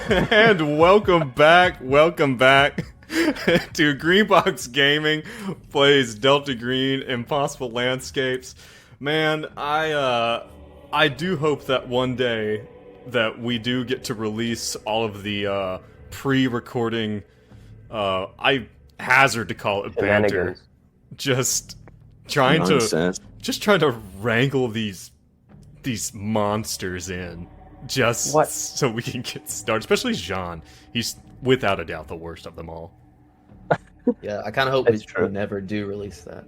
And welcome back to Greenbox Gaming plays Delta Green Impossible Landscapes. Man, I do hope that one day that we do get to release all of the pre-recording, I hazard to call it banter, just trying to wrangle these monsters in. So we can get started. Especially Jean. He's without a doubt the worst of them all. Yeah, I kind of hope we never do release that.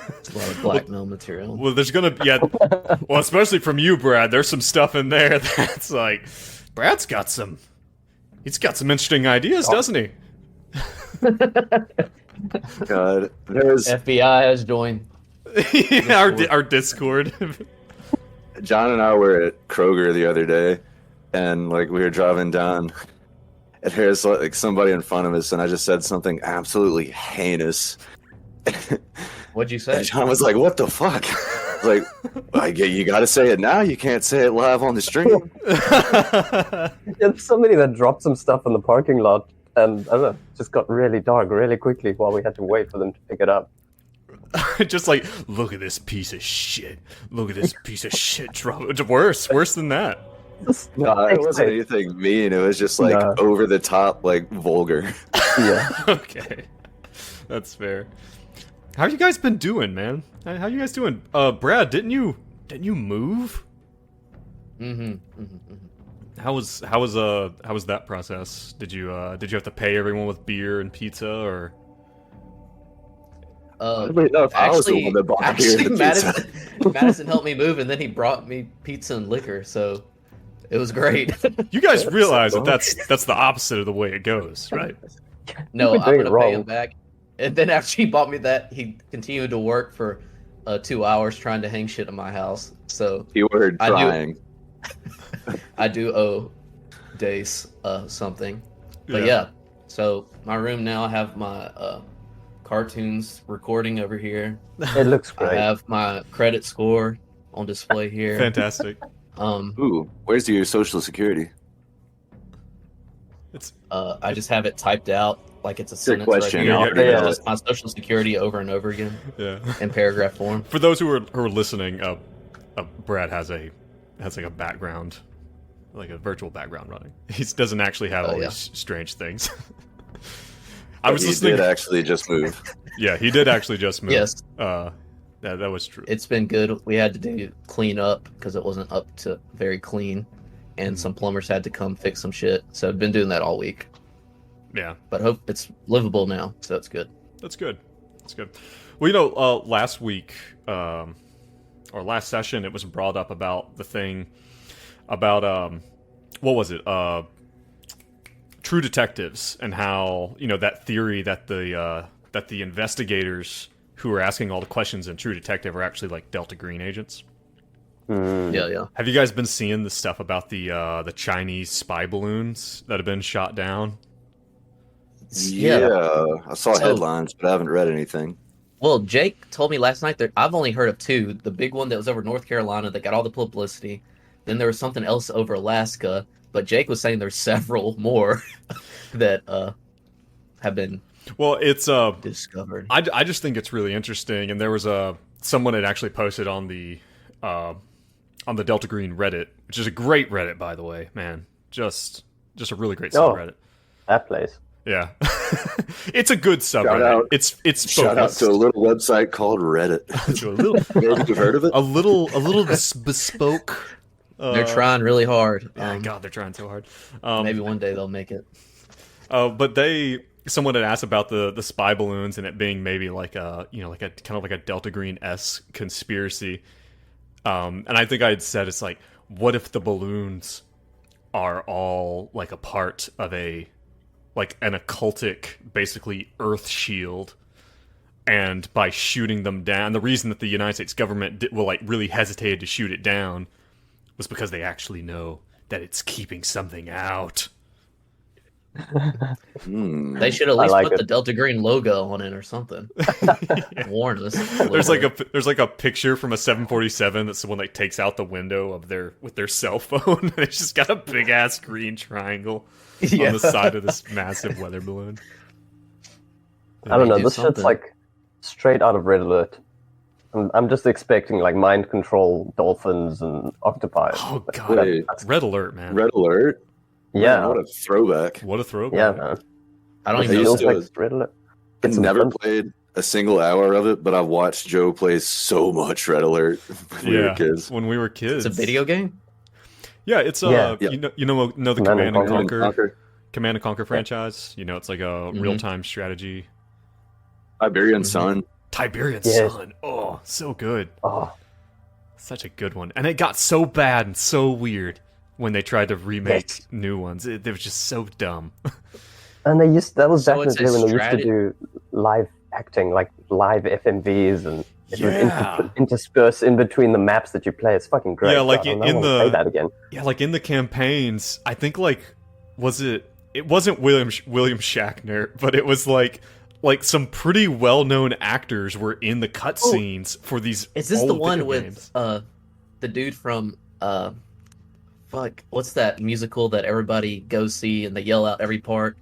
It's a lot of blackmail material. Well, there's gonna be, well, especially from you, Brad. There's some stuff in there that's like, Brad's got some. He's got some interesting ideas, doesn't he? God, there's FBI has joined. Yeah, our Discord. John and I were at Kroger the other day, and like we were driving down, and there's like somebody in front of us, and I just said something absolutely heinous. What'd you say? And John was like, "What the fuck?" I was like, you got to say it now. You can't say it live on the stream. There's somebody that dropped some stuff in the parking lot, and I don't know, just got really dark really quickly while we had to wait for them to pick it up. Just like, look at this piece of shit. Look at this piece of shit drop. Worse than that. No, it wasn't anything mean. It was just like over the top, like vulgar. Yeah. Okay, that's fair. How you guys been doing, man? How you guys doing? Brad, didn't you move? How was that process? Did you have to pay everyone with beer and pizza, or? Actually, Madison helped me move, and then he brought me pizza and liquor, so it was great. You guys realize that's the opposite of the way it goes, right? No, I'm gonna pay him back. And then after he bought me that, he continued to work for 2 hours trying to hang shit in my house. So keyword trying. I do owe Dace something, but yeah. So my room now, I have my cartoons recording over here. It looks great. I have my credit score on display here. Fantastic. Ooh, where's your social security? It's I just have it typed out like it's a sentence question. right here. Yeah. Just my social security over and over again. Yeah. In paragraph form. For those who are listening, Brad has like a background, like a virtual background running. He doesn't actually have all these strange things. I was listening. He did actually just move. Yeah, he did actually just move. Yes. That was true. It's been good. We had to do clean up because it wasn't up to very clean, and some plumbers had to come fix some shit. So I've been doing that all week. Yeah. But hope it's livable now, so that's good. That's good. That's good. Well, last week, or last session, it was brought up about the thing about, what was it? True Detectives, and how, that theory that the investigators who are asking all the questions in True Detective are actually like Delta Green agents. Yeah. Have you guys been seeing the stuff about the Chinese spy balloons that have been shot down? Yeah, I saw headlines, but I haven't read anything. Well, Jake told me last night that I've only heard of two. The big one that was over North Carolina that got all the publicity. Then there was something else over Alaska. But Jake was saying there's several more that have been discovered. I just think it's really interesting. And there was someone had actually posted on the Delta Green Reddit, which is a great Reddit, by the way, man. Just a really great subreddit. That place. Yeah. It's a good subreddit. It's shout out to a little website called Reddit. You've heard of it? A little bespoke. They're trying really hard. Oh God, they're trying so hard. Maybe one day they'll make it. But someone had asked about the spy balloons and it being maybe like a kind of like a Delta Green-esque conspiracy. And I think I had said, it's like, what if the balloons are all like a part of an occultic, basically, Earth shield, and by shooting them down, the reason that the United States government really hesitated to shoot it down was because they actually know that it's keeping something out. They should at least like put the it. Delta Green logo on it or something. Warn us. There's like a picture from a 747 that's the one that takes out the window of their cell phone. And it's just got a big ass green triangle on the side of this massive weather balloon. I don't know. do This something. shit's like straight out of Red Alert. I'm just expecting like mind control dolphins and octopi. Oh But god, Wait. Red Alert, man. Red Alert. yeah, Man, what a throwback. What a throwback. yeah, man. I don't It even know. used Feels to- like Red Alert. I It's some never fun. played a single hour of it, but I've watched Joe play so much Red Alert when we were kids. when we were kids. It's a video game? Yeah, it's Yeah. Yeah. you know the Command Command and and Conquer. Conquer Command and Conquer franchise. You know, it's like a Mhm. real-time strategy. Iberian Mhm. Sun. Tiberian Yes. Sun. Oh, so good. Oh, Such a good one. And it got so bad and so weird when they tried to remake Yes. new ones. They were just so dumb. and that was So back in it's the a day when they used to strat- do live acting, like live FMVs, and it would Yeah. intersperse in between the maps that you play. It's fucking great. Yeah, like God, I in wanna the- play that again. Yeah, like in the campaigns, I think it wasn't William Shatner, but it was like some pretty well-known actors were in the cutscenes for these. Is this the old one video with games. the dude from what's that musical that everybody goes see and they yell out every part?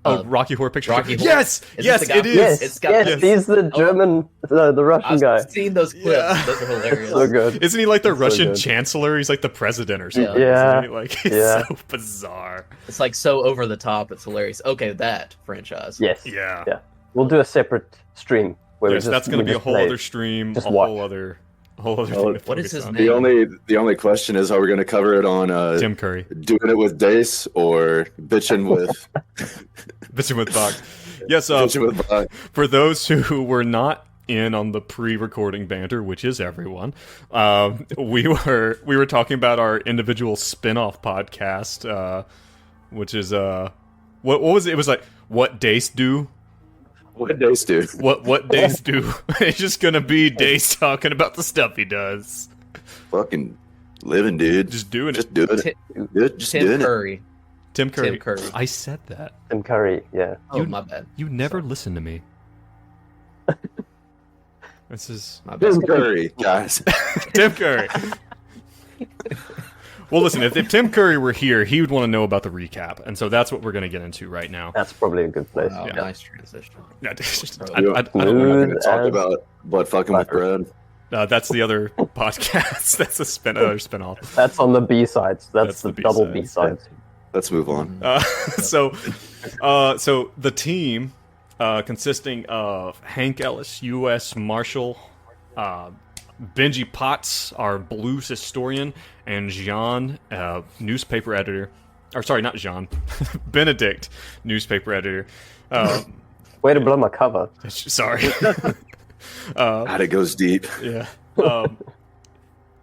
Rocky Horror Picture Show? Rocky Horror. Yes, Is yes, this the guy- it is. Yes, It's got- yes, yes. he's the German, the Russian guy. I've seen those clips. Yeah. Those are hilarious. So good. Isn't he like the It's so Russian good. chancellor? He's like the president or something. Yeah. Isn't he? Like he's Yeah. so bizarre. It's like so over the top. It's hilarious. Okay, that franchise. Yes. Yeah. Yeah. We'll do a separate stream where Yes, that's going to be a whole other other. stream, Just a watch. whole other Oh, thing to what is focus his on. name? The only question is, are we going to cover it on Tim Curry, doing it with Dace or bitching with bitching with Bach. Yes, bitching with Bach? for those who were not in on the pre-recording banter, which is everyone, we were talking about our individual spin-off podcast, which is what was it? It was like what Dace do. What did Dace do? What Dace do? It's just gonna be Dace talking about the stuff he does. Fucking living, dude. Just doing it. Just doing Ti- it. Dude, just Tim doing it. Curry. Tim Curry. Tim Curry. I said that. Tim Curry, yeah. Oh, You- my bad. You never listen to me. This is My bad. Tim Curry, guys. Tim Curry. Well, listen, if Tim Curry were here, he would want to know about the recap, and so that's what we're going to get into right now. That's probably a good place. Wow, Yeah. Nice transition. I don't We're want not Smooth going to talk as about butt fucking with butter. bread. that's the other podcast. That's another spinoff. That's on the B sides. That's the the double B-sides. B sides. Let's move on. So the team, consisting of Hank Ellis, U.S. Marshal, Benji Potts, our blues historian, and Jean, newspaper editor. Or sorry, not Jean, Benedict, newspaper editor. Way to blow my cover. Sorry. God, it goes deep. Yeah.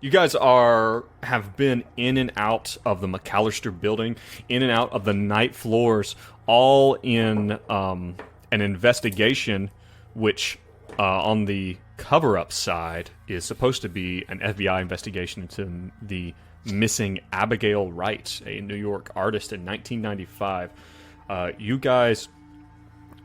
You guys have been in and out of the McAllister building, in and out of the night floors, all in an investigation which, on the cover-up side, is supposed to be an FBI investigation into the missing Abigail Wright, a New York artist in 1995. You guys,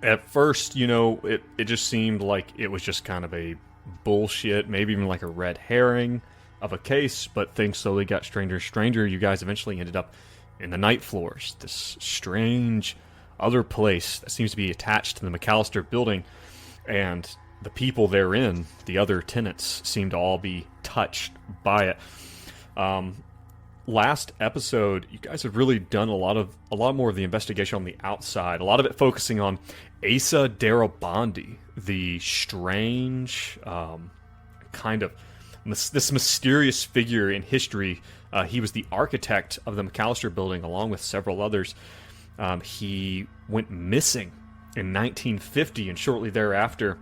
at first, it just seemed like it was just kind of a bullshit, maybe even like a red herring of a case, but things slowly got stranger and stranger. You guys eventually ended up in the night floors, this strange other place that seems to be attached to the McAllister building, and the people therein, the other tenants, seem to all be touched by it. Last episode, you guys have really done a lot more of the investigation on the outside. A lot of it focusing on Asa Darabandi, the strange kind of this mysterious figure in history. He was the architect of the McAllister building, along with several others. He went missing in 1950, and shortly thereafter,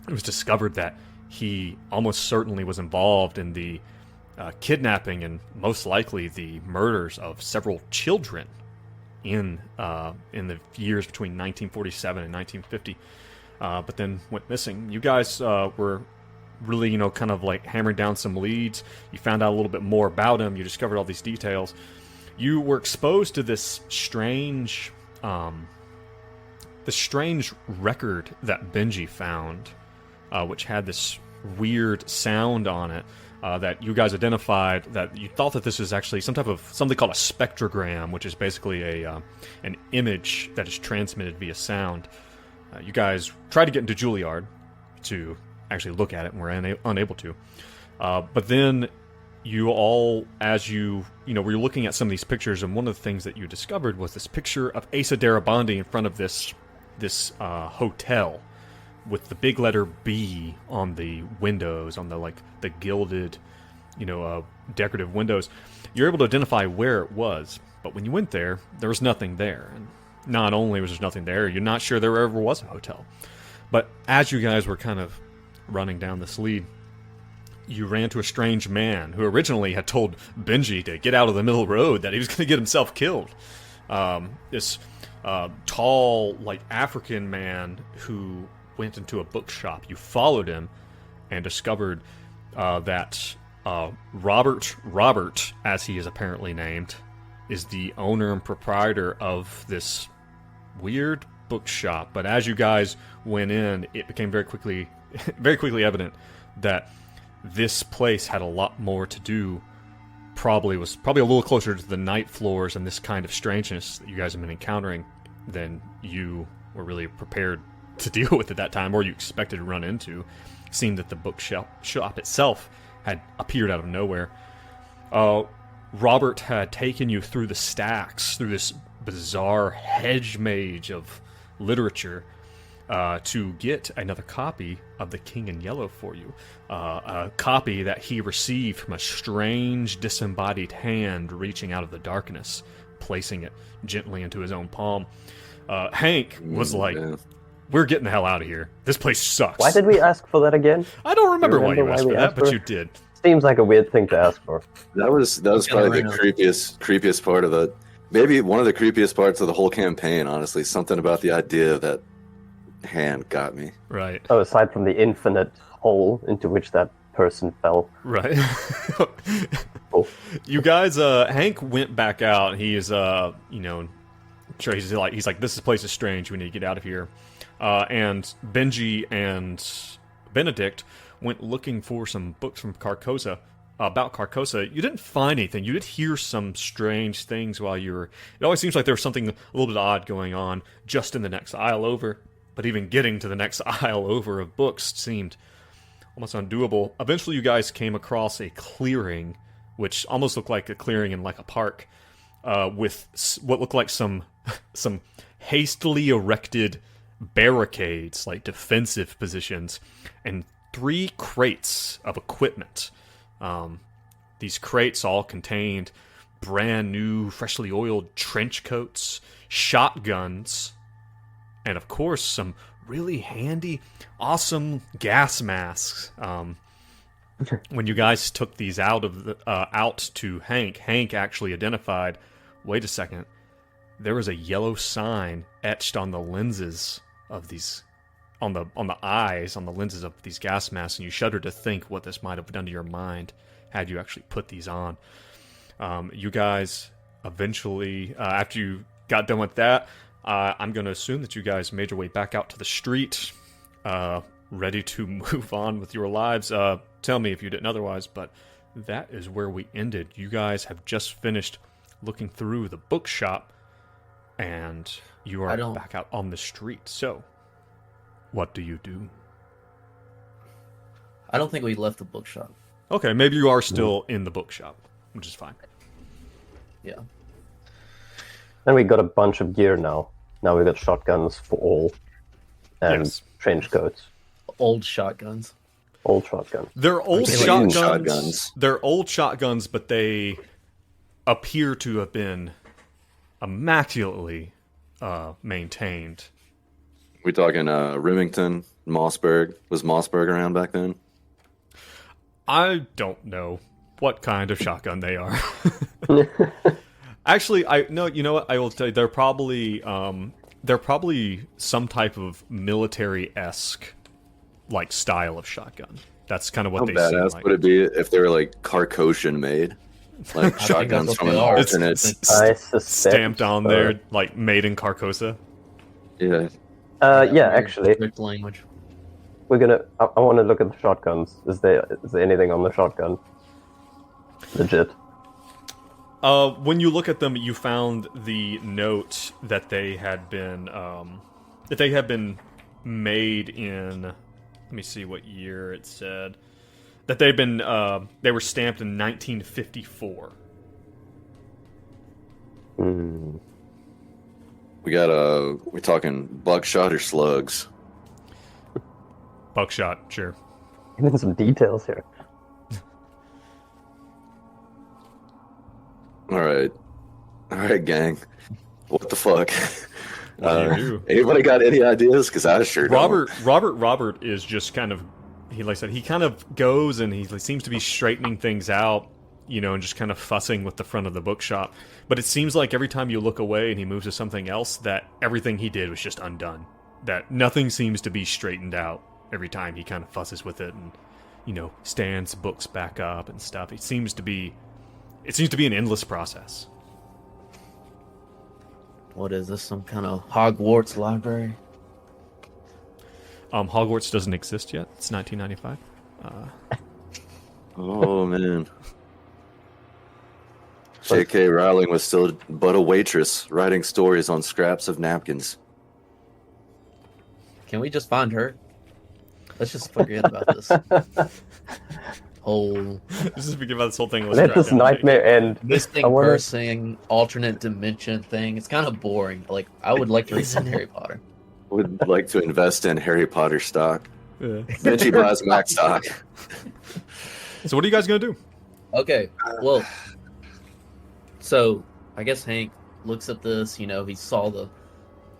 it was discovered that he almost certainly was involved in the kidnapping and most likely the murders of several children in the years between 1947 and 1950. But then went missing. You guys were really, kind of like hammering down some leads. You found out a little bit more about him. You discovered all these details. You were exposed to this strange the strange record that Benji found, which had this weird sound on it, that you guys identified, that you thought that this was actually something called a spectrogram, which is basically an image that is transmitted via sound. You guys tried to get into Juilliard to actually look at it, and were unable to. But then you all, as you were looking at some of these pictures, and one of the things that you discovered was this picture of Asa Darabandi in front of this hotel, with the big letter B on the windows, on the gilded, decorative windows. You're able to identify where it was, but when you went there was nothing there. And not only was there nothing there, you're not sure there ever was a hotel. But as you guys were kind of running down this lead, you ran to a strange man who originally had told Benji to get out of the middle road, that he was going to get himself killed. This tall, African man who went into a bookshop. You followed him and discovered that Robert, as he is apparently named, is the owner and proprietor of this weird bookshop. But as you guys went in, it became very quickly evident that this place had a lot more to do. Was probably a little closer to the night floors and this kind of strangeness that you guys have been encountering than you were really prepared to deal with at that time, or you expected to run into, seeing that the bookshop itself had appeared out of nowhere. Robert had taken you through the stacks, through this bizarre hedge maze of literature, to get another copy of The King in Yellow for you. A copy that he received from a strange, disembodied hand reaching out of the darkness, placing it gently into his own palm. Hank was like, we're getting the hell out of here. This place sucks. Why did we ask for that again? I don't remember why you asked for that, but you did. Seems like a weird thing to ask for. That was probably the creepiest part of it. Maybe one of the creepiest parts of the whole campaign, honestly. Something about the idea that hand got me. Right. Oh, aside from the infinite hole into which that person fell. Right. Oh. You guys, Hank went back out. He is, he's like, this place is strange. We need to get out of here. And Benji and Benedict went looking for some books from Carcosa, about Carcosa. You didn't find anything. You did hear some strange things while you were... It always seems like there was something a little bit odd going on just in the next aisle over. But even getting to the next aisle over of books seemed almost undoable. Eventually you guys came across a clearing, which almost looked like a clearing in like a park, with what looked like some hastily erected barricades, like defensive positions, and 3 crates of equipment. These crates all contained brand new, freshly oiled trench coats, shotguns, and of course some really handy, awesome gas masks. When you guys took these out to Hank actually identified, wait a second, there was a yellow sign etched on the lenses of these, on the eyes, on the lenses of these gas masks, and you shudder to think what this might have done to your mind had you actually put these on. You guys eventually, after you got done with that, I'm going to assume that you guys made your way back out to the street, ready to move on with your lives. Tell me if you didn't otherwise, but that is where we ended. You guys have just finished looking through the bookshop, and you are back out on the street. So, what do you do? I don't think we left the bookshop. Okay, maybe you are still in the bookshop, which is fine. Yeah. And we got a bunch of gear now. Now we got shotguns for all, and trench coats. Old shotguns. Old shotguns. They're old shotguns. They're old shotguns, but they appear to have been immaculately maintained. We talking Remington, Mossberg? Was Mossberg around back then? I don't know what kind of shotgun they are. Actually, you know what? I will tell you, they're probably some type of military-esque like style of shotgun. That's kind of what they seem like. How badass would it be if they were like Carcosian made? Like I think shotguns that's from what an they are. alternate. It's I suspect stamped on so. there, like made in Carcosa. Yeah. Yeah, Very actually, strict language. we're gonna. I want to look at the shotguns. Is there anything on the shotgun? Legit. When you look at them, you found the note that they had been made in. Let me see what year it said. That they were stamped in 1954. Hmm. We talking buckshot or slugs? Buckshot, sure. Even some details here. All right, gang. What the fuck? What do you do? Anybody got any ideas? Because I sure don't. Robert is just kind of, like I said, he kind of goes and he seems to be straightening things out, and just kind of fussing with the front of the bookshop. But it seems like every time you look away and he moves to something else, that everything he did was just undone. That nothing seems to be straightened out every time he kind of fusses with it and, stands books back up and stuff. It seems to be an endless process. What is this? Some kind of Hogwarts library? Hogwarts doesn't exist yet. It's 1995. Oh man. J.K. Rowling was still but a waitress, writing stories on scraps of napkins. Can we just find her? Let's just forget about this whole Just forget about this whole thing. Let's Let track this down nightmare end. missing I wanna- person, alternate dimension thing. It's kind of boring. Like, I would like to read some Harry Potter. Would like to invest in Harry Potter stock. JK. Benji buys Mac stock. So what are you guys gonna do? Okay, well, so I guess Hank looks at this. He saw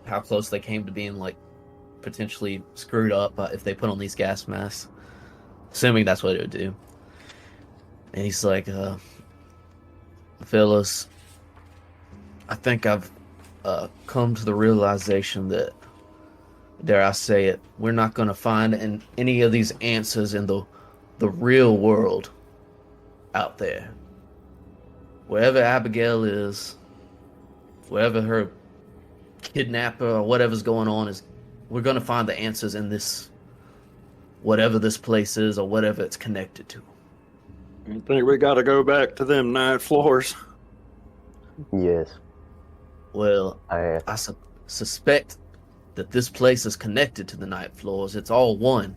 how close they came to being like potentially screwed up if they put on these gas masks. Assuming that's what it would do. And he's like, fellas, I think I've come to the realization that, dare I say it, we're not going to find any of these answers in the real world out there. Wherever Abigail is, wherever her kidnapper or whatever's going on is, we're going to find the answers in this, whatever this place is or whatever it's connected to. I think we got to go back to them 9 floors. Yes. Well, I I suspect that this place is connected to the night floors. It's all one.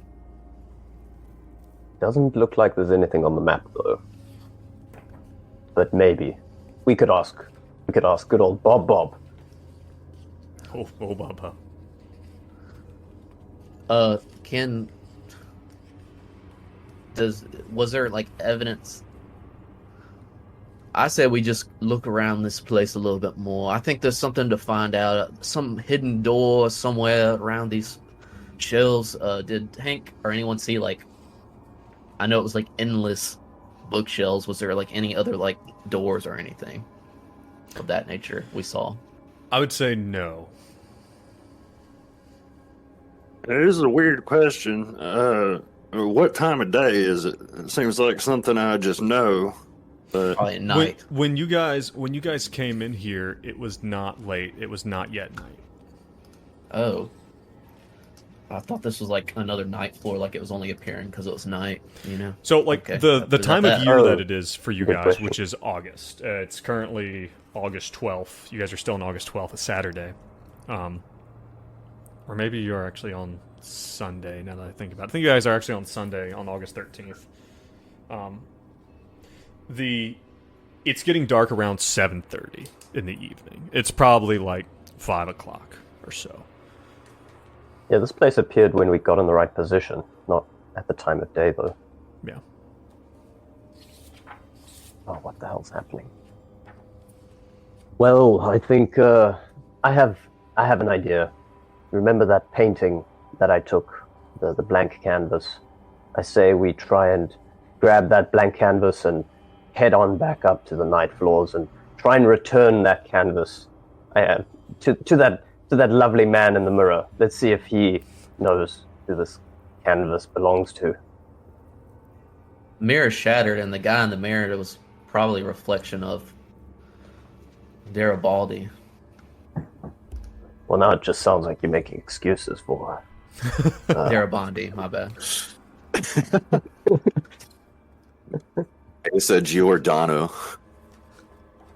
doesn't look like there's anything on the map though. But maybe we could ask. We could ask good old Bob. Oh, Baba. Was there like evidence? I said we just look around this place a little bit more. I think there's something to find out. Some hidden door somewhere around these shelves. Did Hank or anyone see like? I know it was like endless bookshelves. Was there like any other like doors or anything of that nature we saw? I would say no. This is a weird question. What time of day is it? It seems like something I just know. But Probably at night. When you guys came in here, it was not late. It was not yet night. Oh. I thought this was like another night floor, like it was only appearing because it was night, So, like, Okay. the Is that time of that? year Oh. that it is for you Good guys, question. which is August. It's currently August 12th. You guys are still on August 12th, a Saturday. Or maybe you're actually on Sunday, now that I think about it. I think you guys are actually on Sunday, on August 13th. It's getting dark around 7:30 in the evening. It's probably like 5 o'clock or so. Yeah, this place appeared when we got in the right position, not at the time of day though. Yeah. Oh, what the hell's happening? Well, I think I have an idea. Remember that painting that I took, the blank canvas? I say we try and grab that blank canvas and head on back up to the night floors and try and return that canvas to that lovely man in the mirror. Let's see if he knows who this canvas belongs to. Mirror shattered, and the guy in the mirror was probably a reflection of Garibaldi. Well, now it just sounds like you're making excuses for Garibaldi, my bad. It's a Giordano.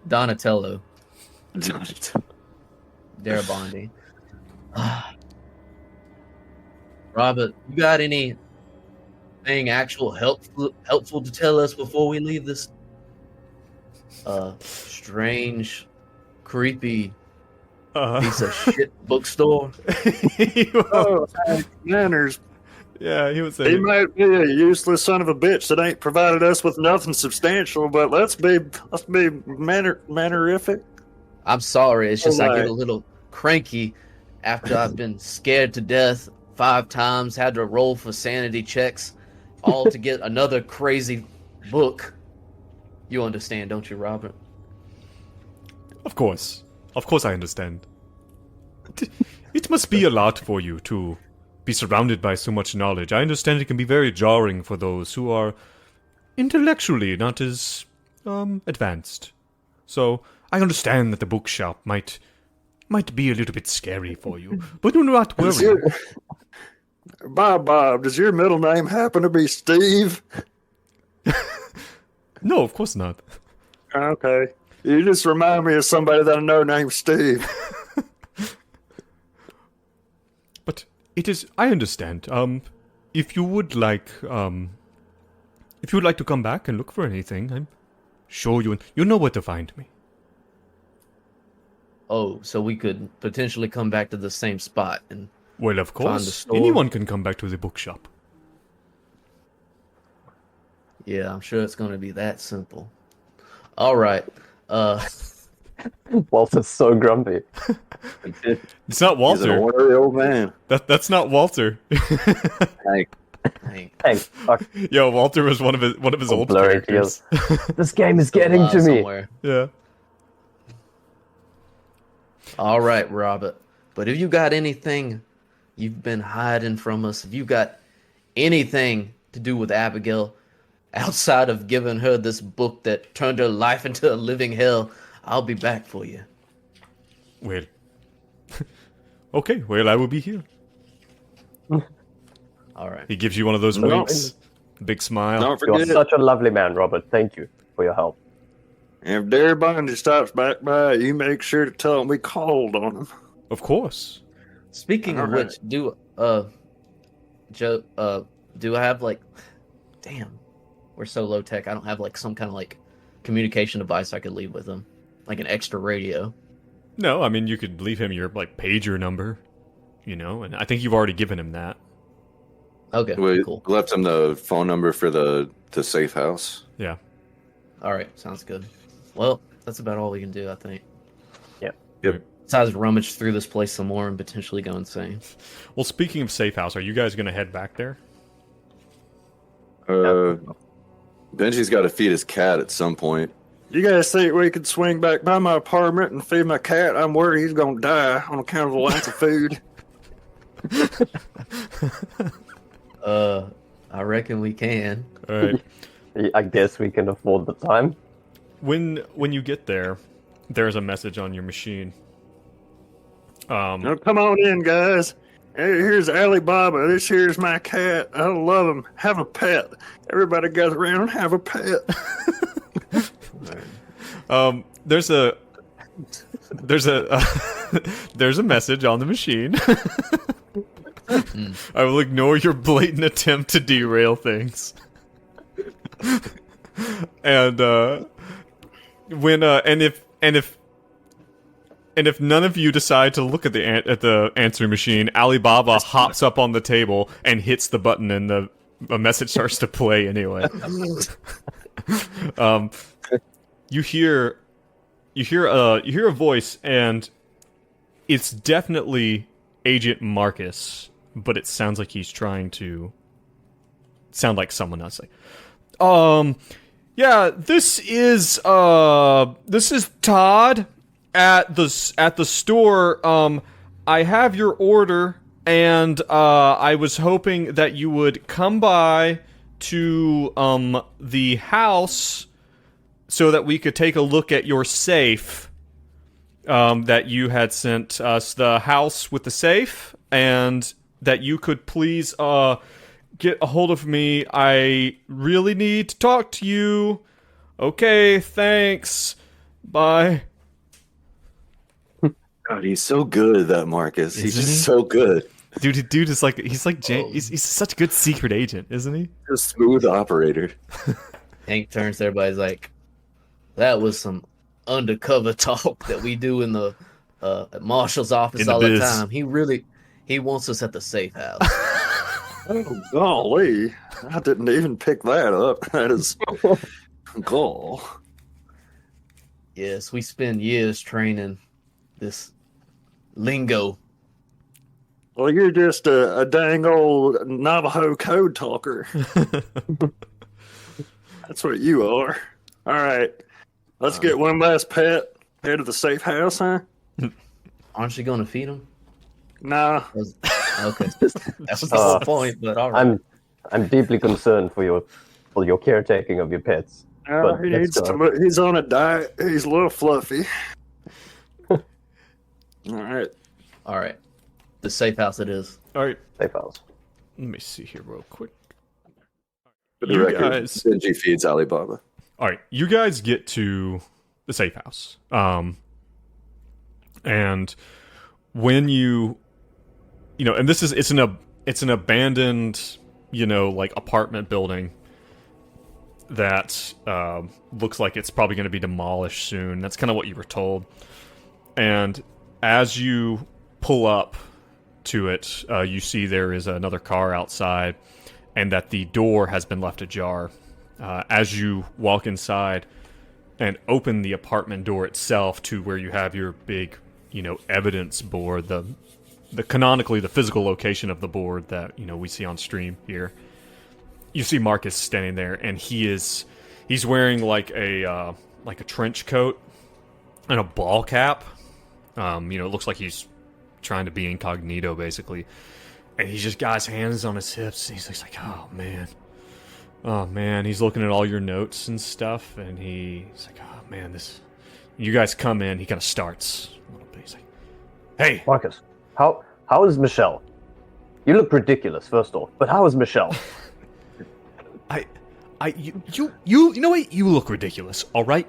Donatello. Garibaldi. Robert, you got anything actual helpful to tell us before we leave this strange, creepy piece of shit bookstore? Oh, manners. Yeah, he was He saying. might be a useless son of a bitch that ain't provided us with nothing substantial, but let's be mannerific. I'm sorry, it's just I get Alright. a little cranky after I've been scared to death 5 times, had to roll for sanity checks, all to get another crazy book. You understand, don't you, Robert? Of course I understand. It must be a lot for you to be surrounded by so much knowledge. I understand it can be very jarring for those who are intellectually not as advanced. So I understand that the bookshop might be a little bit scary for you, but do not worry. Bob, does your middle name happen to be Steve? No, of course not. Okay. You just remind me of somebody that I know named Steve. But it is. I understand. If you would like to come back and look for anything, I'm sure you know where to find me. Oh, so we could potentially come back to the same spot and Well, of Find the course, store. anyone can come back to the bookshop. yeah, I'm sure it's going to be that simple. All right. Walter's so grumpy. It's not He's an Walter. ornery old man. That's not Walter. Hank. Hey, Hey, fuck, Yo, Walter was one of his old blurry characters. this game is getting alive to me. somewhere. Yeah. All right, Robert. But if you got anything you've been hiding from us, if you got anything to do with Abigail outside of giving her this book that turned her life into a living hell, I'll be back for you. Well. Okay. Well, I will be here. All right. He gives you one of those winks. Big smile. Don't You are forget, such a lovely man, Robert. Thank you for your help. if Garibaldi stops back by, you make sure to tell him we called on him. Of course. Speaking of All right. which, do I have like, damn, we're so low tech. I don't have like some kind of like communication device I could leave with him, like an extra radio. No, I mean you could leave him your like pager number, and I think you've already given him that. Okay, We cool. left him the phone number for the safe house. Yeah. All right, sounds good. Well, that's about all we can do, I think. Yep. Besides rummage through this place some more and potentially go insane. Well, speaking of safe house, are you guys gonna head back there? Benji's got to feed his cat at some point. You guys think we could swing back by my apartment and feed my cat? I'm worried he's gonna die on account of the lack of food. I reckon we can. All right. I guess we can afford the time. When you get there, there's a message on your machine. Now come on in, guys. Hey, here's Alibaba. This here's my cat. I love him. Have a pet. Everybody gather around and have a pet. There's a there's a message on the machine. I will ignore your blatant attempt to derail things. And if none of you decide to look at the answering machine, Alibaba hops up on the table and hits the button, and a message starts to play anyway. You hear a voice, and it's definitely Agent Marcus, but it sounds like he's trying to sound like someone else. Like, yeah, this is Todd at the store. I have your order, and I was hoping that you would come by to the house so that we could take a look at your safe that you had sent us, the house with the safe, and that you could please get a hold of me. I really need to talk to you. Okay, thanks. Bye. God, he's so good at that, Marcus. He's Isn't just he? so good. Dude is like he's such a good secret agent, isn't he? A smooth operator. Hank turns to everybody's like, that was some undercover talk that we do in the marshal's office In the all biz. the time. He wants us at the safe house. Oh, golly. I didn't even pick that up. That is cool. Yes, we spend years training this lingo. Well, you're just a dang old Navajo code talker. That's what you are. All right. Let's get one last pet. Head to the safe house, huh? Aren't you going to feed him? Nah. Okay, that was the whole point. But all right. I'm deeply concerned for your caretaking of your pets. But He let's needs go. he's on a diet. He's a little fluffy. All right. All right, the safe house it is. All right, Safe house. let me see here real quick. For the You record, guys- Benji feeds Alibaba. All right, you guys get to the safe house, and when you know, and it's an abandoned, like apartment building that looks like it's probably going to be demolished soon. That's kind of what you were told. And as you pull up to it, you see there is another car outside, and that the door has been left ajar. As you walk inside and open the apartment door itself to where you have your big, evidence board, the canonically the physical location of the board that we see on stream here. You see Marcus standing there, and he's wearing like a trench coat and a ball cap. It looks like he's trying to be incognito basically, and he's just got his hands on his hips. And he's just like, oh man, he's looking at all your notes and stuff, and he's like, oh man, you guys come in. He kind of starts a little bit. He's like, hey, Marcus, how is Michelle? You look ridiculous, first off, but how is Michelle? you know what? You look ridiculous. All right.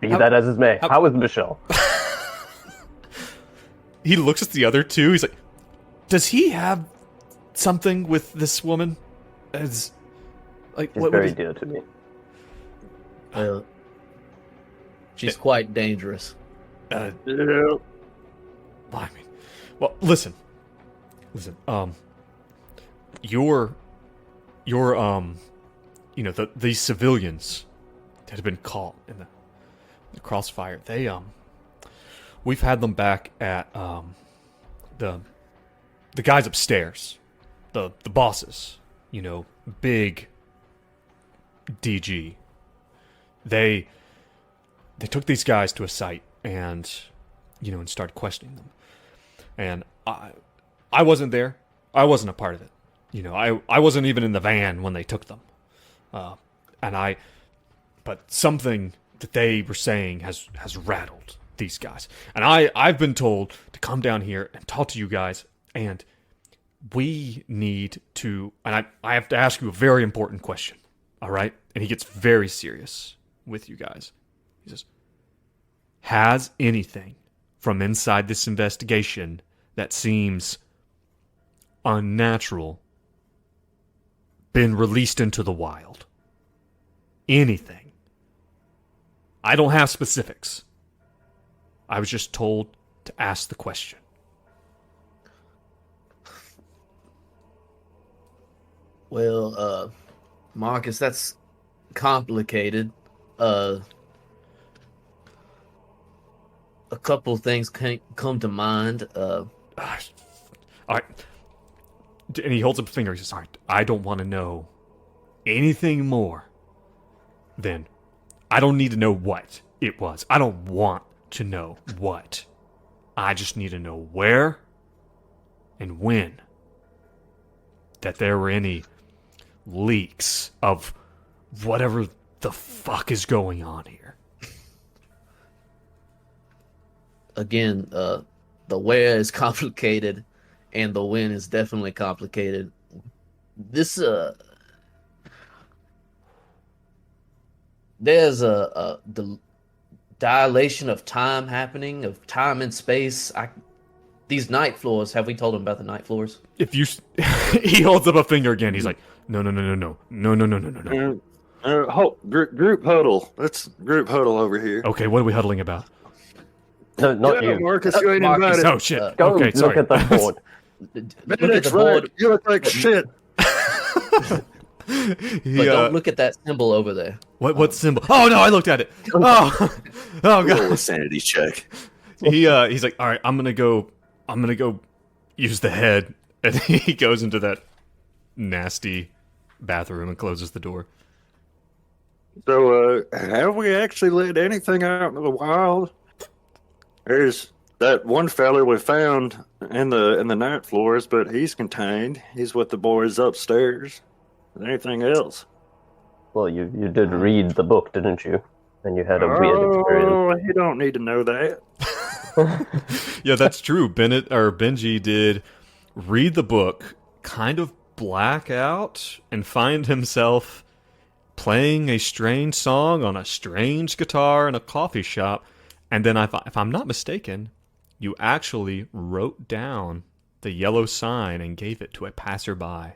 Be that as it may, how is Michelle? He looks at the other two. He's like, does he have something with this woman? As like, She's very dear to me. Well, she's quite dangerous. Yeah. I mean, well, listen. Your these civilians that have been caught in the crossfire. We've had them back at the guys upstairs, the bosses. Big DG. They took these guys to a site and and started questioning them. And I wasn't there. I wasn't a part of it. I wasn't even in the van when they took them. But something that they were saying has rattled these guys. And I've been told to come down here and talk to you guys, and we need to, and I have to ask you a very important question. All right? And he gets very serious with you guys. He says, has anything from inside this investigation that seems unnatural been released into the wild? Anything. I don't have specifics. I was just told to ask the question. Well, Marcus, that's complicated. A couple things come to mind. All right. And he holds up a finger. He says, all right, I don't want to know anything more than I don't need to know what it was. I don't want to know what. I just need to know where and when that there were any leaks of whatever the fuck is going on here? Again, the where is complicated, and the when is definitely complicated. This there's the dilation of time happening, of time and space. These night floors. Have we told him about the night floors? If you, he holds up a finger again. He's like, no. Group huddle. Let's group huddle over here. Okay, what are we huddling about? No, not Get up, you. Marcus, you ain't Marcus. invited. Oh shit. Go Okay, look sorry. at the board. Look at the board, You look like shit. He, but don't look at that symbol over there. what symbol? Oh no, I looked at it. Oh Roll god. a sanity check. He's like, all right, I'm gonna go use the head, and he goes into that nasty bathroom and closes the door. So, have we actually let anything out into the wild? There's that one fella we found in the night floors, but he's contained. He's with the boys upstairs. Anything else? Well, you did read the book, didn't you? And you had a weird experience. Oh, you don't need to know that. Yeah, that's true. Benji did read the book, kind of black out, and find himself playing a strange song on a strange guitar in a coffee shop. And then, if I'm not mistaken, you actually wrote down the yellow sign and gave it to a passerby.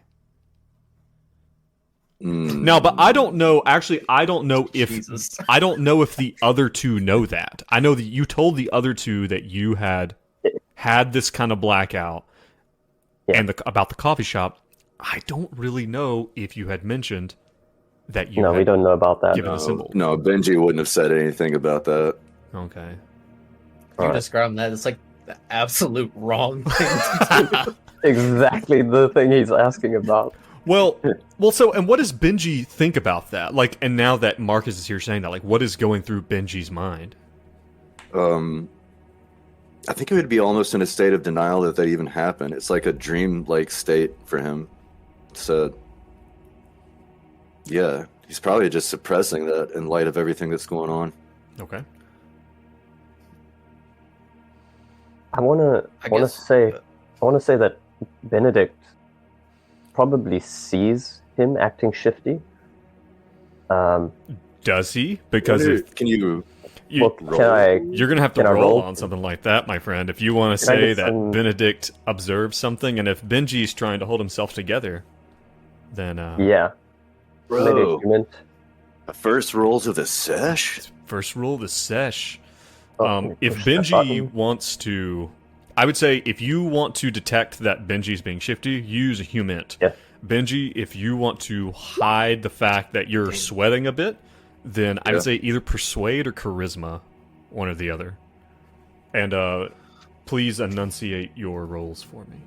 No, but I don't know. Actually, I don't know if Jesus. I don't know if the other two know that. I know that you told the other two that you had this kind of blackout, and about the coffee shop. I don't really know if you had mentioned that you. No, we don't know about that. Given a symbol. No, Benji wouldn't have said anything about that. Okay. You describe that. It's like the absolute wrong thing to do. Exactly the thing he's asking about. Well, so, and what does Benji think about that? Like, and now that Marcus is here saying that, like, what is going through Benji's mind? I think he would be almost in a state of denial that even happened. It's like a dream-like state for him. So, yeah, he's probably just suppressing that in light of everything that's going on. Okay. I want to say that Benedict probably sees him acting shifty. Does he? Because if Can you Well, roll? you're going to have to can I roll roll? on something like that, my friend, if you want to Can I say get that some- Benedict observed something, and if Benji's trying to hold himself together, then Yeah. Maybe Bro, human. first rolls of the sesh? first rule of the sesh. Oh, If push that Benji button. wants to, I would say if you want to detect that Benji's being shifty, use a humint. Yeah. Benji, if you want to hide the fact that you're sweating a bit, then I would say either persuade or charisma, one or the other. And please enunciate your rolls for me.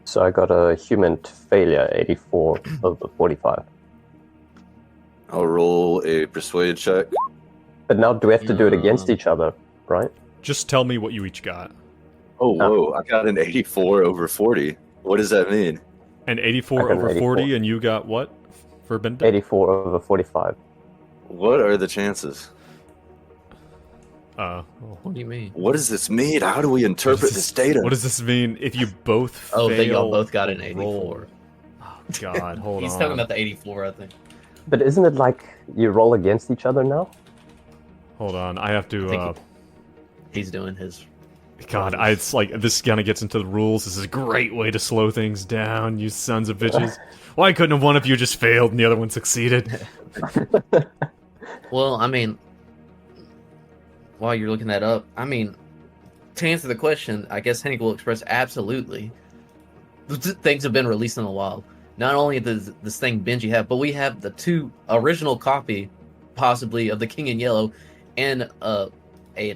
So I got a human failure, 84 over 45. I'll roll a persuade check. But now do we have to do it against each other, right? Just tell me what you each got. Oh, whoa, I got an 84 over 40. What does that mean? And I 84 got an over 84. 40, and you got what for Benedict? 84 over 45. What are the chances? What do you mean? What does this mean? How do we interpret this data? What does this mean if you both Oh, fail? they y'all both got an roll? 84. Oh, God, hold He's on. talking about the 84, I think. But isn't it like you roll against each other now? Hold on, I have to. think He's doing his. God, it's like this kind of gets into the rules. This is a great way to slow things down, you sons of bitches. Why couldn't have one of you just failed and the other one succeeded? Well, I mean, while you're looking that up, I mean, to answer the question, I guess Hennig will express absolutely. Things have been released in the wild. Not only does this thing Benji have, but we have the 2 original copy, possibly, of the King in Yellow, and an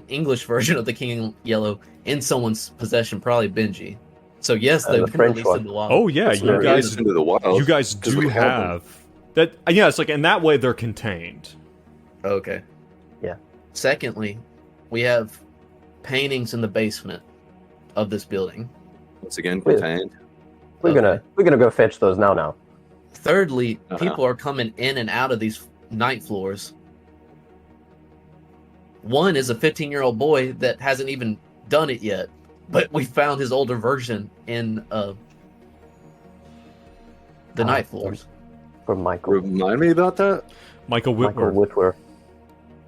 English version of the King in Yellow in someone's possession, probably Benji. So yes, they've the been French released one. in the wild. Oh yeah, That's you what guys, is into the wild. you guys 'cause do we have that. Yeah, it's like in that way they're contained. Okay. Yeah. Secondly, we have paintings in the basement of this building. Once again, Wait. contained. We're gonna go fetch those now. Thirdly, Uh-huh. people are coming in and out of these night floors. One is a 15-year-old boy that hasn't even done it yet, but we found his older version in the night floors. For Michael. Remind me about that. Michael Michael Whitworth. Whitwer.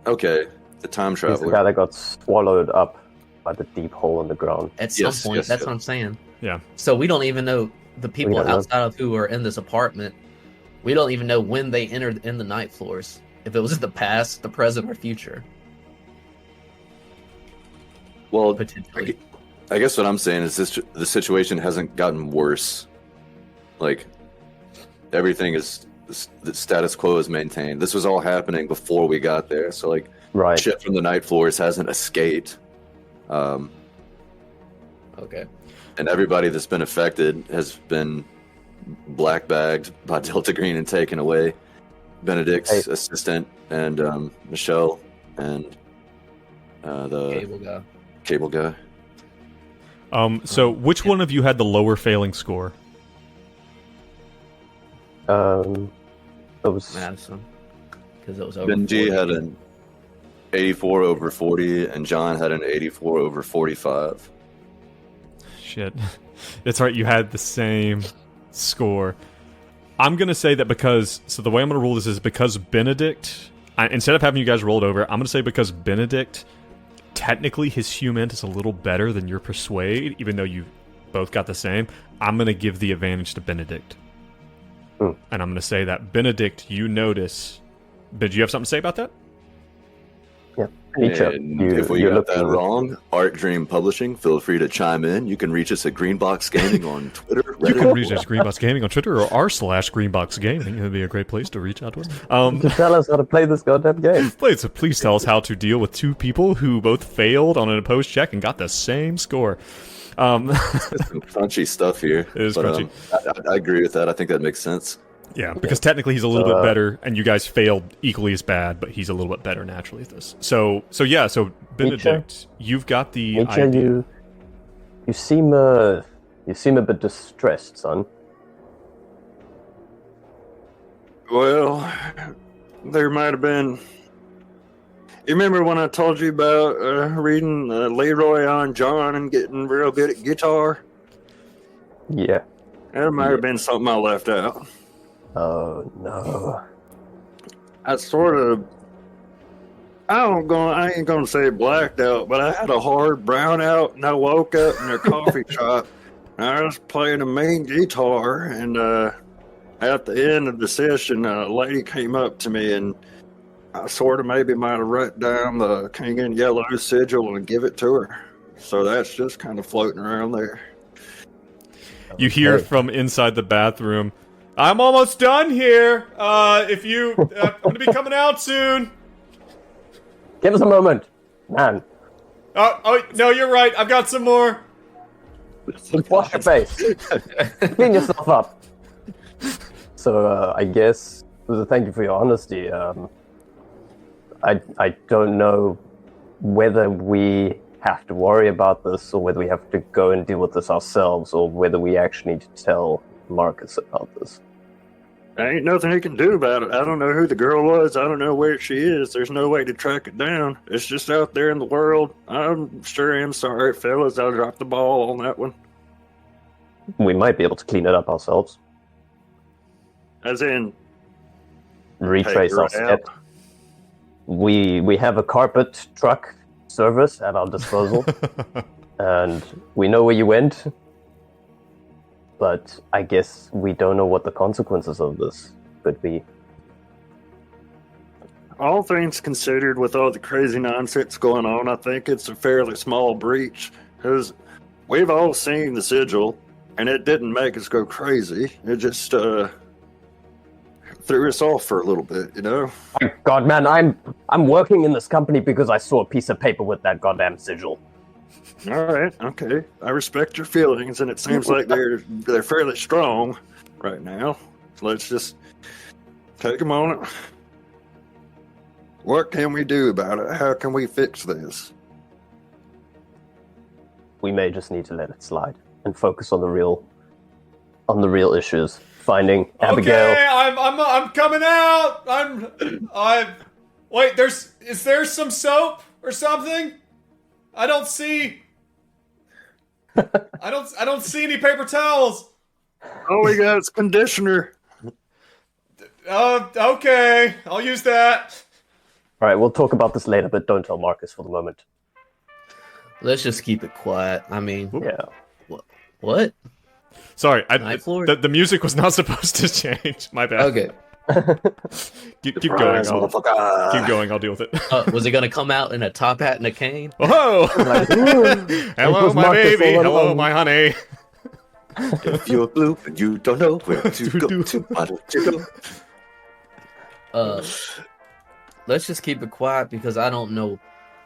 Okay, the time He's the traveler. guy that got swallowed up by the deep hole in the ground. At some Yes, point, yes, that's yes. what I'm saying. Yeah. So we don't even know the people don't know. outside of who are in this apartment. We don't even know when they entered in the night floors. If it was in the past, the present, or future, Well, potentially. I guess what I'm saying is the situation hasn't gotten worse. Like, everything is, the status quo is maintained. This was all happening before we got there. So, like, Right. shit from the night floors hasn't escaped. Okay. And everybody that's been affected has been black bagged by Delta Green and taken away. Benedict's Hey. assistant and Michelle and the Cable guy. cable guy. So which one of you had the lower failing score? It was Madison. Because it was over. Benji 40. had an 84 over 40, and John had an 84 over 45. Shit. That's right, you had the same score. I'm going to say that because... So the way I'm going to rule this is because Benedict... instead of having you guys rolled over, I'm going to say because Benedict... Technically, his human is a little better than your persuade, even though you both got the same. I'm going to give the advantage to Benedict. Hmm. And I'm going to say that Benedict, you notice... Did you have something to say about that? yeah. Nietzsche. And if we you're got that looking- wrong, Art Dream Publishing, feel free to chime in. You can reach us at Greenbox Gaming on Twitter. You Reddit, can reach us Greenbox Gaming on Twitter or r/Greenbox Gaming. It would be a great place to reach out to us. To tell us how to play this goddamn game. Please tell us how to deal with two people who both failed on an opposed check and got the same score. Some crunchy stuff here. It is but, crunchy. I agree with that. I think that makes sense. Yeah, because technically he's a little bit better, and you guys failed equally as bad, but he's a little bit better naturally at this. So Benedict, you've got the Nietzsche, idea. you seem a bit distressed, son. Well, there might have been. You remember when I told you about reading Leroy on John and getting real good at guitar? Yeah. There might have been something I left out. Oh no. I sort of. I ain't gonna say blacked out, but I had a hard brownout, and I woke up in a coffee shop. And I was playing a main guitar, and at the end of the session, a lady came up to me, and I sort of maybe might have written down the King in Yellow sigil and give it to her. So that's just kind of floating around there. You hear Okay. from inside the bathroom, "I'm almost done here. I'm gonna be coming out soon." Give us a moment, man. Oh no, you're right. I've got some more. Wash your face. Clean yourself up. So I guess thank you for your honesty. I don't know whether we have to worry about this or whether we have to go and deal with this ourselves or whether we actually need to tell Marcus about this. There ain't nothing he can do about it. I don't know who the girl was. I don't know where she is. There's no way to track it down. It's just out there in the world. I'm sure am sorry, fellas. I dropped the ball on that one. We might be able to clean it up ourselves. As in, Retrace her our out. step. We have a carpet truck service at our disposal, and we know where you went. But I guess we don't know what the consequences of this could be. all things considered, with all the crazy nonsense going on, I think it's a fairly small breach. Because we've all seen the sigil, and it didn't make us go crazy. It just threw us off for a little bit, you know? My God, man, I'm working in this company because I saw a piece of paper with that goddamn sigil. All right, okay. I respect your feelings, and it seems like they're fairly strong right now. So let's just take a moment. What can we do about it? How can we fix this? We may just need to let it slide and focus on the real issues finding Abigail. Okay, I'm coming out. Wait. Is there some soap or something? I don't see any paper towels. All we got is conditioner. Okay, I'll use that. All right, we'll talk about this later, but don't tell Marcus for the moment. Let's just keep it quiet. I mean, Yeah. what? Sorry, Night floor? the music was not supposed to change. My bad. Okay. Keep going. Surprise, motherfucker. Keep going. I'll deal with it. Was it gonna come out in a top hat and a cane? Oh, Like, "Ooh, hello, it was my Marcus baby. all Hello, along." my honey. If you're blue and you don't know where to go, why don't you go? Let's just keep it quiet because I don't know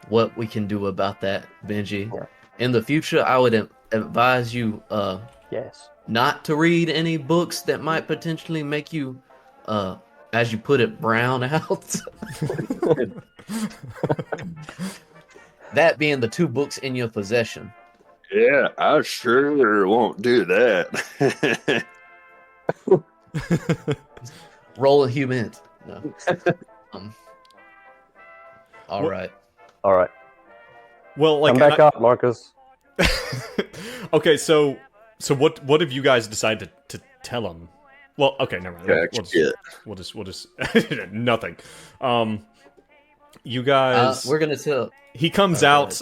what we can do about that, Benji. Yeah. In the future, I would advise you Yes. not to read any books that might potentially make you, as you put it, brown out. That being the 2 books in your possession. Yeah, I sure won't do that. Roll a human. No. All right. All right. Well, like, Come back up, Marcus. Okay, so what have you guys decided to tell him? Well, okay, never mind. We'll just nothing. You guys, We're gonna tell. he comes out,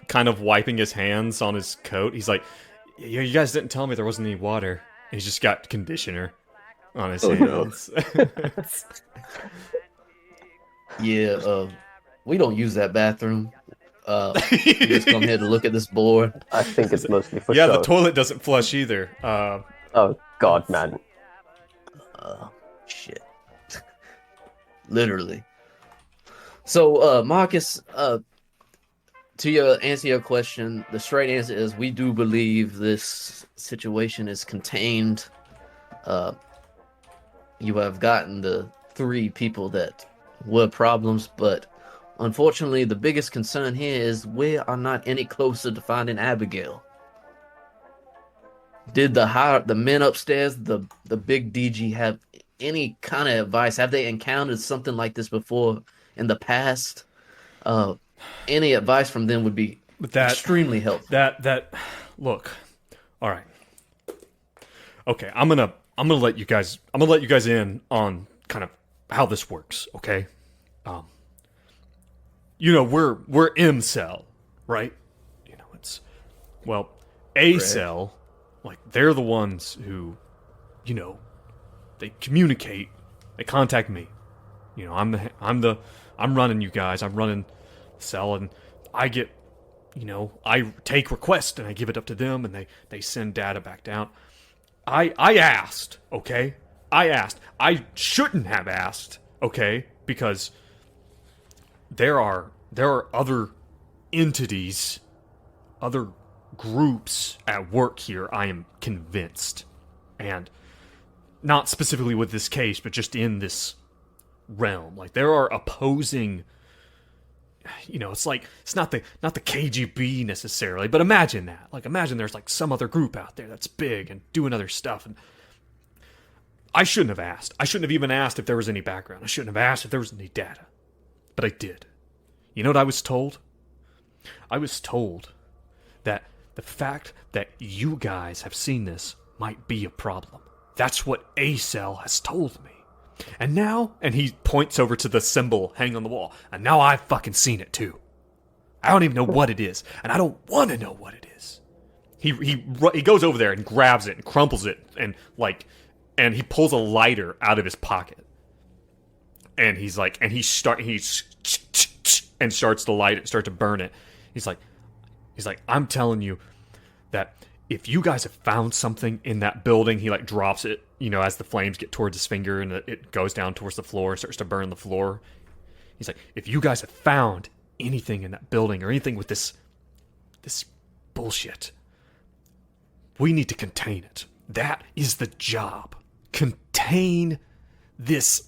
kind of wiping his hands on his coat. He's like, "Yeah, you guys didn't tell me there wasn't any water." He's just got conditioner on his hands. Yeah, we don't use that bathroom. You just come here to look at this board. I think it's mostly for Yeah, show. the toilet doesn't flush either. Oh, God, man. Shit. Literally. So, Marcus, to answer your question, the straight answer is we do believe this situation is contained. You have gotten the 3 people that were problems, but unfortunately, the biggest concern here is we are not any closer to finding Abigail. Did the men upstairs, the big DG, have any kind of advice? Have they encountered something like this before in the past? Any advice from them would be extremely helpful. Look, all right, okay. I'm gonna let you guys in on kind of how this works. Okay, we're M cell, right? A cell, like they're the ones who, they communicate, they contact me. I'm running you guys. I'm running cell, and I get, I take requests and I give it up to them, and they send data back down. I asked, okay? I shouldn't have asked, okay? Because there are other entities, other groups at work here, I am convinced. And not specifically with this case, but just in this realm. Like, there are opposing, it's not the KGB necessarily, but imagine that. Like, imagine there's like some other group out there that's big and doing other stuff, and I shouldn't have asked. I shouldn't have even asked if there was any background. I shouldn't have asked if there was any data. But I did. You know what I was told? I was told that the fact that you guys have seen this might be a problem. That's what A-Cell has told me. And now, and he points over to the symbol hanging on the wall, and now I've fucking seen it too. I don't even know what it is, and I don't want to know what it is. He goes over there and grabs it and crumples it, and he pulls a lighter out of his pocket. And he's like, and he starts to light it, start to burn it. He's like, I'm telling you that if you guys have found something in that building, he like drops it, as the flames get towards his finger and it goes down towards the floor, starts to burn the floor. He's like, if you guys have found anything in that building or anything with this bullshit, we need to contain it. That is the job. Contain this,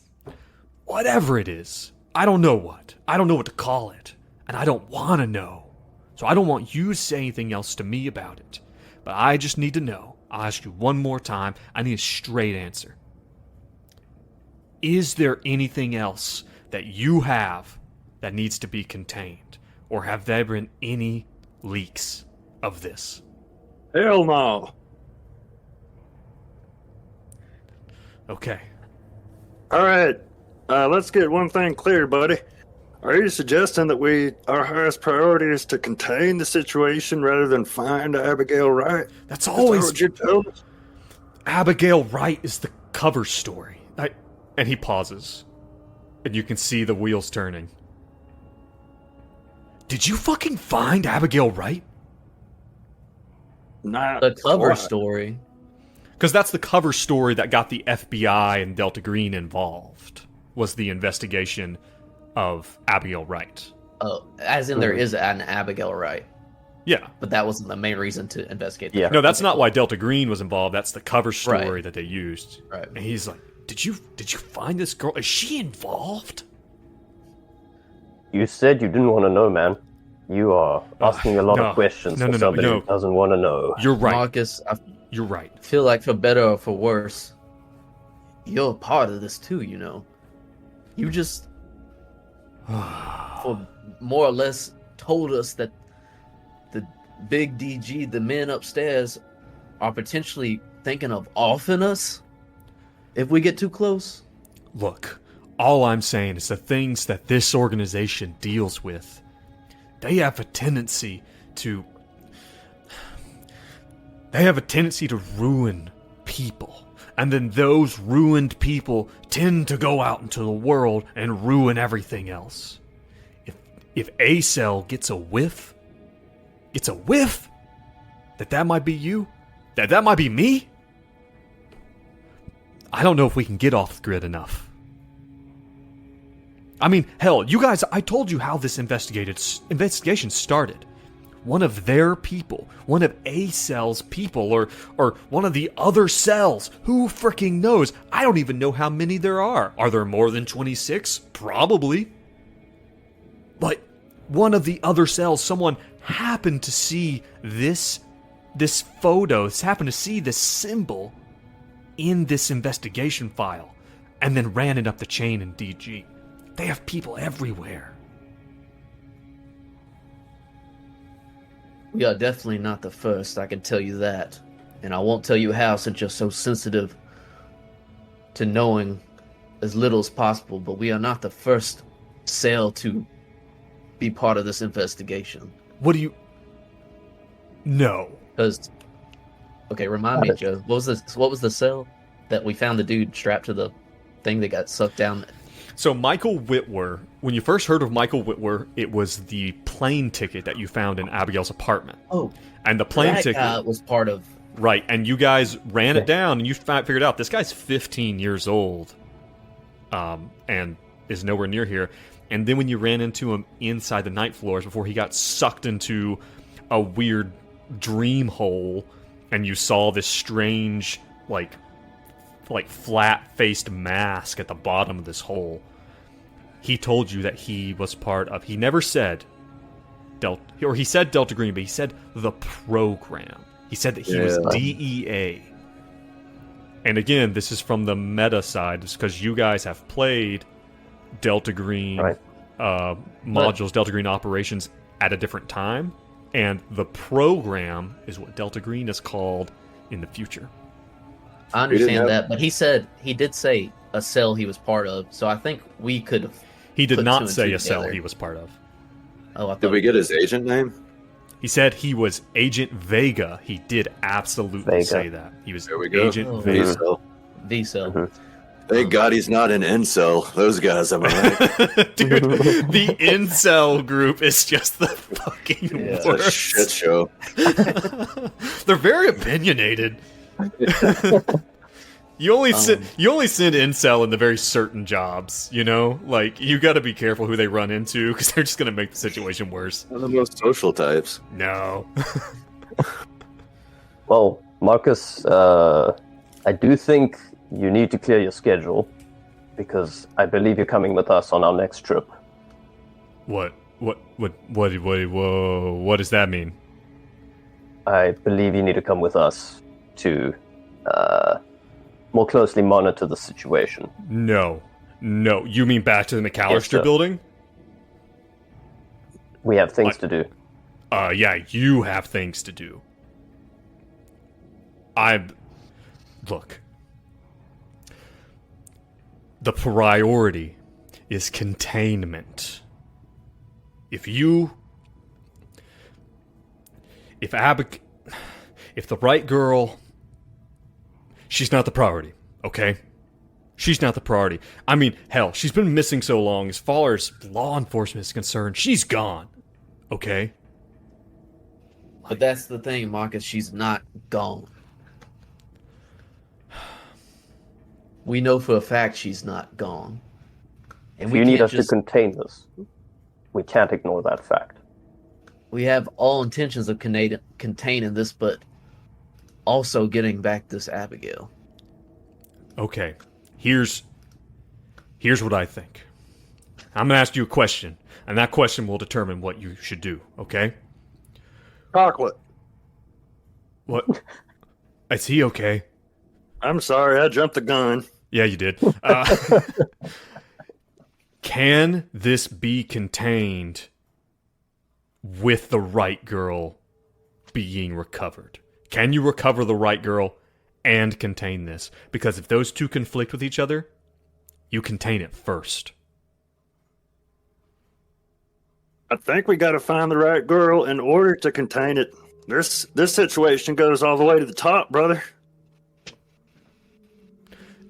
whatever it is. I don't know what. I don't know what to call it. And I don't want to know. So I don't want you to say anything else to me about it. But I just need to know. I'll ask you one more time. I need a straight answer. Is there anything else that you have that needs to be contained? Or have there been any leaks of this? Hell no. Okay. All right. Let's get one thing clear, buddy. Are you suggesting that our highest priority is to contain the situation rather than find Abigail Wright? That's always... what you're telling us? Abigail Wright is the cover story. And he pauses. And you can see the wheels turning. Did you fucking find Abigail Wright? Not The cover quite. story. Because that's the cover story that got the FBI and Delta Green involved, was the investigation of Abigail Wright. Oh, as in there is an Abigail Wright. Yeah. But that wasn't the main reason to investigate. Yeah. No, that's not why Delta Green was involved. That's the cover story Right. that they used. Right. And he's like, Did you find this girl? Is she involved? You said you didn't want to know, man. You are asking a lot no. of questions No, for no, somebody no. who doesn't want to know. You're right. Marcus, I You're right. feel like for better or for worse, you're a part of this too, you know. You just, for more or less, told us that the big DG, the men upstairs, are potentially thinking of offing us if we get too close. Look, all I'm saying is the things that this organization deals with, they have a tendency to ruin people. And then those ruined people tend to go out into the world and ruin everything else. If A Cell gets a whiff, that might be you, that might be me, I don't know if we can get off the grid enough. I mean, hell, you guys, I told you how this investigation started. One of their people, one of A Cell's people, or one of the other cells, who freaking knows? I don't even know how many there are. Are there more than 26? Probably. But one of the other cells, someone happened to see this photo, happened to see this symbol in this investigation file, and then ran it up the chain in DG. They have people everywhere. We are definitely not the first, I can tell you that. And I won't tell you how, since you're so sensitive to knowing as little as possible, but we are not the first cell to be part of this investigation. What do you... No. Because, okay, remind me, Joe, what was the cell that we found the dude strapped to the thing that got sucked down? So Michael Whitwer, when you first heard of Michael Whitwer, it was the plane ticket that you found in Abigail's apartment. Oh, And the plane that ticket... guy was part of... Right, and you guys ran it down, and you figured out this guy's 15 years old, and is nowhere near here. And then when you ran into him inside the night floors before he got sucked into a weird dream hole, and you saw this strange, like flat-faced mask at the bottom of this hole, he told you that he was part of... He never said he said Delta Green, but he said the program. He said that he was DEA. And again, this is from the meta side, just because you guys have played Delta Green modules, Delta Green operations at a different time, and the program is what Delta Green is called in the future. I understand that, but he did say a cell he was part of, so I think we could have... He did put two not and say two a cell together. he was part of. Oh, I thought Did we get his agent name? He said he was Agent Vega. He did absolutely Vega. say that. He was There we go. Agent Oh. Vega. V-cell. V-cell. Thank God he's not an incel. Those guys, am I right? Dude, the incel group is just the fucking It's a worst. shit show. They're very opinionated. You only send incel into very certain jobs, you know? Like, you gotta be careful who they run into, because they're just gonna make the situation worse. They're the most social types. No. Well, Marcus, I do think you need to clear your schedule, because I believe you're coming with us on our next trip. What does that mean? I believe you need to come with us to more closely monitor the situation. No. You mean back to the McAllister sir. building? We have things to do. Yeah, you have things to do. Look. The priority is containment. If the right girl, she's not the priority, okay? She's not the priority. I mean, hell, she's been missing so long. As far as law enforcement is concerned, she's gone, okay? But that's the thing, Marcus. She's not gone. We know for a fact she's not gone. And If you need us to contain this, we can't ignore that fact. We have all intentions of containing this, but also getting back this Abigail. Okay, here's what I think. I'm gonna ask you a question, and that question will determine what you should do, okay? Chocolate. What? Is he okay? I'm sorry, I jumped the gun. Yeah, you did. Can this be contained with the right girl being recovered? Can you recover the right girl and contain this? Because if those two conflict with each other, you contain it first. I think we got to find the right girl in order to contain it. This situation goes all the way to the top, brother.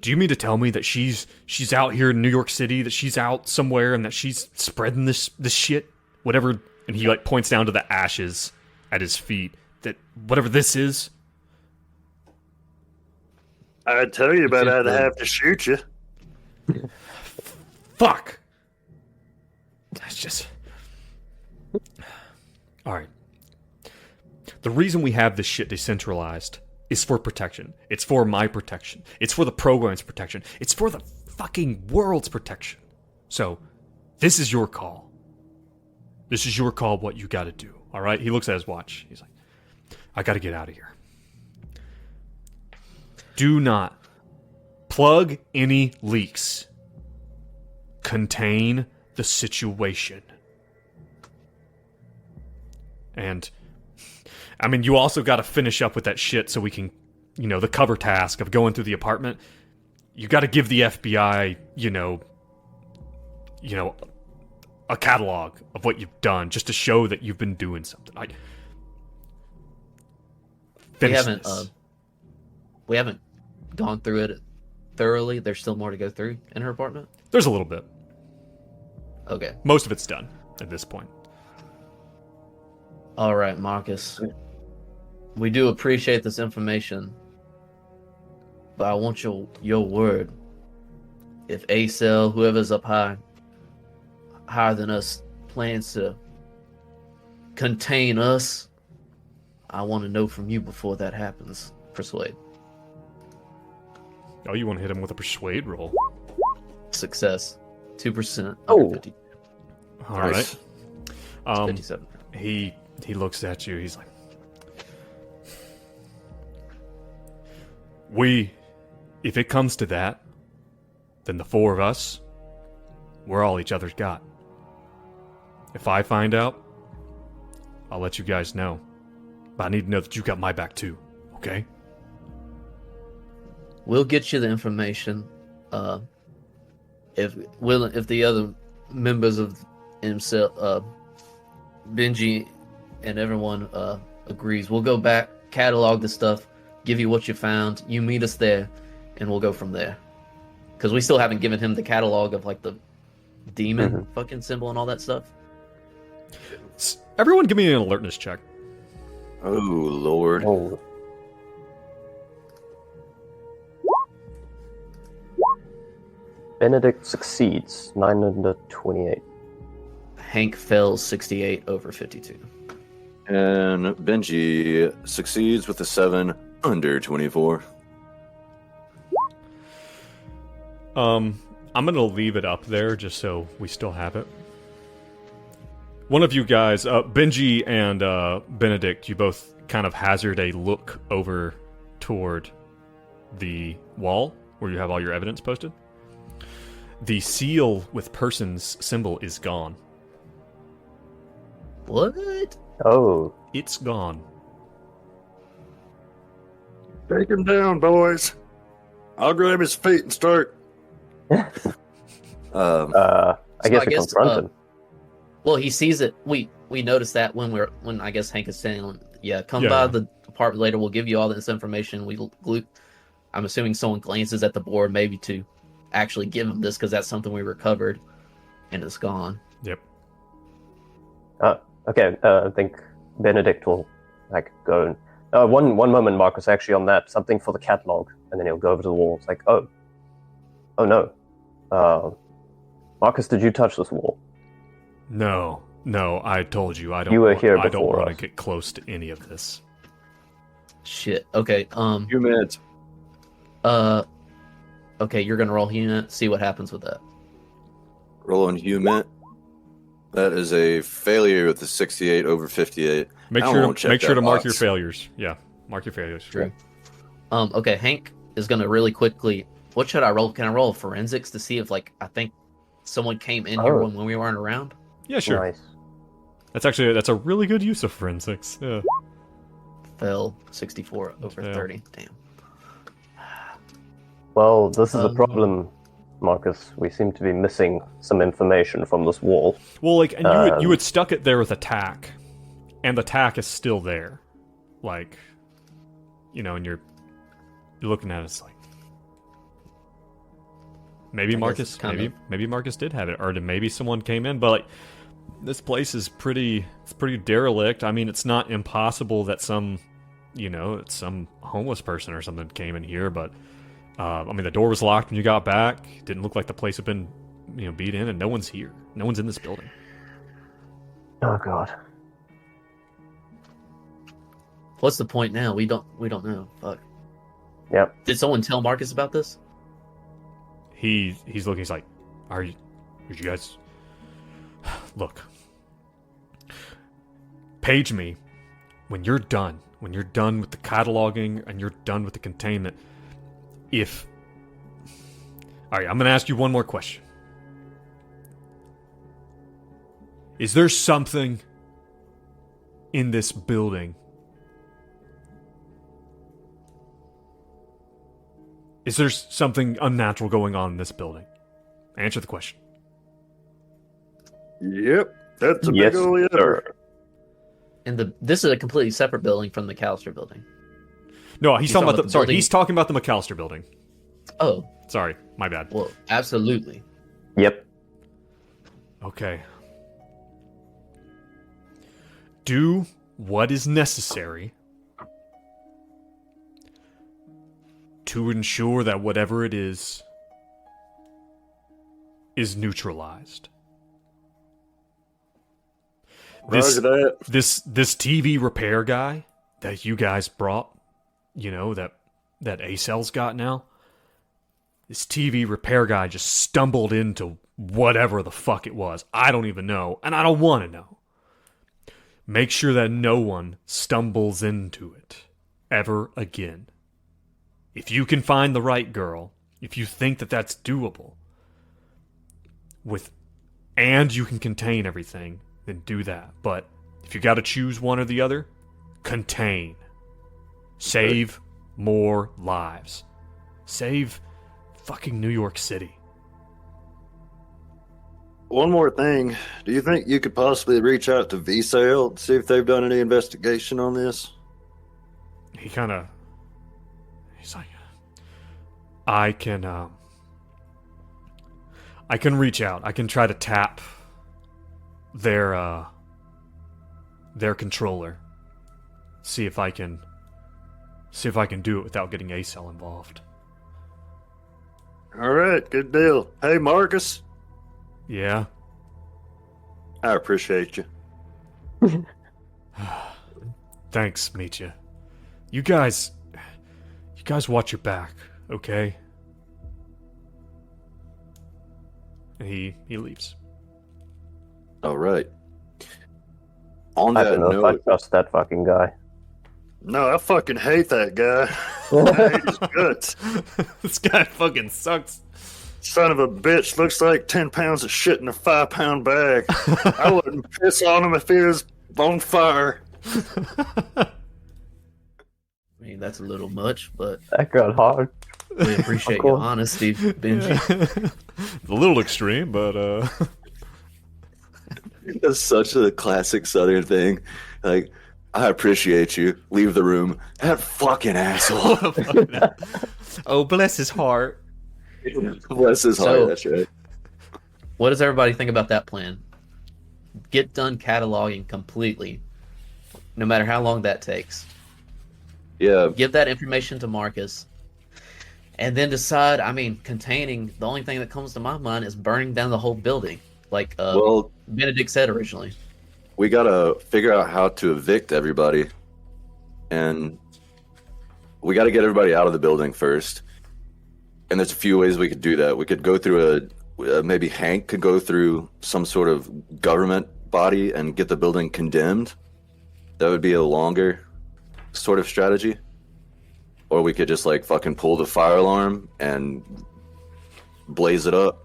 Do you mean to tell me that she's out here in New York City, that she's out somewhere, and that she's spreading this shit, whatever? And he like points down to the ashes at his feet. That whatever this is. I'd tell you, but I'd have to shoot you. Fuck. That's just. All right. The reason we have this shit decentralized is for protection. It's for my protection. It's for the program's protection. It's for the fucking world's protection. So, this is your call. This is your call what you gotta do. Alright? He looks at his watch. He's like, I gotta get out of here. Do not plug any leaks. Contain the situation. And I mean, you also got to finish up with that shit so we can, the cover task of going through the apartment. You got to give the FBI, a catalog of what you've done just to show that you've been doing something. We haven't gone through it thoroughly. There's still more to go through in her apartment. There's a little bit. Okay. Most of it's done at this point. All right, Marcus. We do appreciate this information, but I want your word. If A-Cell, whoever's up higher than us, plans to contain us, I want to know from you before that happens. Persuade. Oh, you want to hit him with a persuade roll? Success. 2%. Oh. 50. All right. 57. He looks at you. He's like, if it comes to that, then the four of us, we're all each other's got. If I find out, I'll let you guys know. But I need to know that you got my back too, okay? We'll get you the information. If the other members of himself, Benji and everyone agrees, we'll go back, catalog the stuff, give you what you found. You meet us there, and we'll go from there. Because we still haven't given him the catalog of like the demon fucking symbol and all that stuff. Everyone, give me an alertness check. Oh Lord. Oh. Benedict succeeds, 928. Hank fails 68 over 52. And Benji succeeds with a 7 under 24. I'm gonna leave it up there just so we still have it. One of you guys, Benji and Benedict, you both kind of hazard a look over toward the wall where you have all your evidence posted, the seal with person's symbol is gone. What? Oh, It's gone. Take him down, boys. I'll grab his feet and start. I guess we confront him. Well, he sees it. We noticed that when I guess Hank is saying, "Yeah, come Yeah. by the apartment later. We'll give you all this information." I'm assuming someone glances at the board, maybe to actually give him this because that's something we recovered, and it's gone. Yep. Okay, I think Benedict will go and one moment, Marcus, actually on that, something for the catalog, and then he'll go over to the wall. It's like, oh no, Marcus, did you touch this wall? No, I told you I don't. You were here I don't before want to us. get close to any of this. Shit. Okay. Humid. Okay. You're gonna roll unit. See what happens with that. Rolling humid. That is a failure with the 68 over 58. Make I sure won't check to that mark box. your failures. Yeah, mark your failures. True. Okay. Hank is gonna really quickly. What should I roll? Can I roll forensics to see if I think someone came in here when we weren't around? Yeah, sure. Nice. That's a really good use of forensics. Yeah. Fell 64 over fail. 30. Damn. Well, this is a problem, Marcus. We seem to be missing some information from this wall. Well, and you had stuck it there with a tack, and the tack is still there, and you're looking at it, it's like maybe Marcus, maybe Marcus did have it, or maybe someone came in, but this place is pretty derelict. I mean, it's not impossible that some homeless person or something came in here, but the door was locked when you got back. It didn't look like the place had been, beat in, and no one's here. No one's in this building. Oh God. What's the point now? We don't know. Fuck. Yep. Did someone tell Marcus about this? He's looking. He's like, "Are you guys? Look, page me when you're done. When you're done with the cataloging and you're done with the containment. All right, I'm going to ask you one more question. Is there something in this building? Is there something unnatural going on in this building? Answer the question. Yep, that's a Yes, big old sir. And this is a completely separate building from the McAllister building. No, he's talking about the building? he's talking about the McAllister building. Oh, Sorry, my bad. well, absolutely. Yep. Okay. Do what is necessary to ensure that whatever it is neutralized. Roger that. This TV repair guy that you guys brought, that A-Cell's got now, this TV repair guy just stumbled into whatever the fuck it was. I don't even know, and I don't want to know. Make sure that no one stumbles into it ever again. If you can find the right girl, if you think that that's doable, and you can contain everything, then do that. But if you got to choose one or the other, contain. Save more lives. Save fucking New York City. One more thing. Do you think you could possibly reach out to V-Sale to see if they've done any investigation on this? He's like, I can reach out. I can try to tap their controller. See if I can do it without getting A-Cell involved. All right, good deal. Hey, Marcus, Yeah. I appreciate you. Thanks, Micha. You guys watch your back, okay? And he leaves. All right. On I that don't know if I note, trust that fucking guy. No, I fucking hate that guy. I hate his guts. This guy fucking sucks. Son of a bitch looks like 10 pounds of shit in a 5-pound bag. I wouldn't piss on him if he was on fire. I mean, that's a little much, but That got hard. we appreciate your honesty, Benji. A little extreme, but That's such a classic Southern thing. Like, I appreciate you. Leave the room. That fucking asshole. oh, bless his heart. Bless his heart. So- That's right. What does everybody think about that plan? Get done cataloging completely, no matter how long that takes. Yeah. Give that information to Marcus, and then decide. I mean, containing, the only thing that comes to my mind is burning down the whole building, like Well, Benedict said originally. we gotta figure out how to evict everybody, and we gotta get everybody out of the building first. And there's a few ways we could do that. We could go through maybe Hank could go through some sort of government body and get the building condemned. That would be a longer sort of strategy. Or we could just like fucking pull the fire alarm and blaze it up.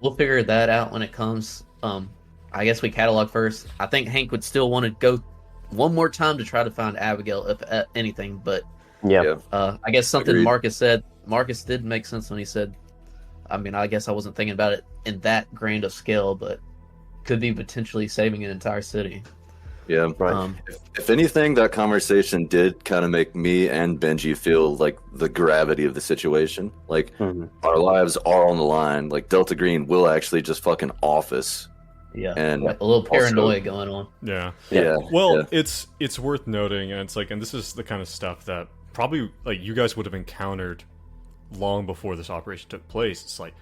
We'll figure that out when it comes. I guess we catalog first. I think Hank would still want to go one more time to try to find Abigail, if anything. But Yeah. I guess something Agreed. Marcus said. Marcus did make sense when he said. I mean, I guess I wasn't thinking about it in that grand of scale, but could be potentially saving an entire city. Yeah. Right. If anything, that conversation did kind of make me and Benji feel like the gravity of the situation. Like, Mhm. our lives are on the line. Like, Delta Green will actually just fucking office. Yeah, And a little also- paranoia going on. Yeah. Yeah. Well, yeah. it's worth noting, and it's like, and this is the kind of stuff that probably like you guys would have encountered long before this operation took place. It's like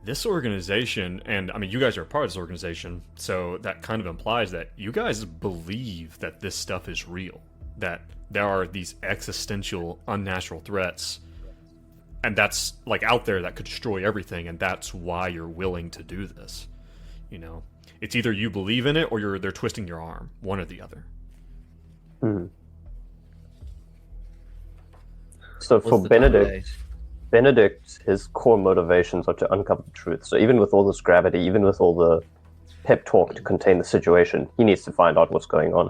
this organization, and I mean, you guys are a part of this organization, so that kind of implies that you guys believe that this stuff is real, that there are these existential, unnatural threats, and that's like out there that could destroy everything, and that's why you're willing to do this. You know, it's either you believe in it or they're twisting your arm, one or the other. Mhm. So What's for the time of day? Benedict, his core motivations are to uncover the truth. So even with all this gravity, even with all the pep talk to contain the situation, he needs to find out what's going on.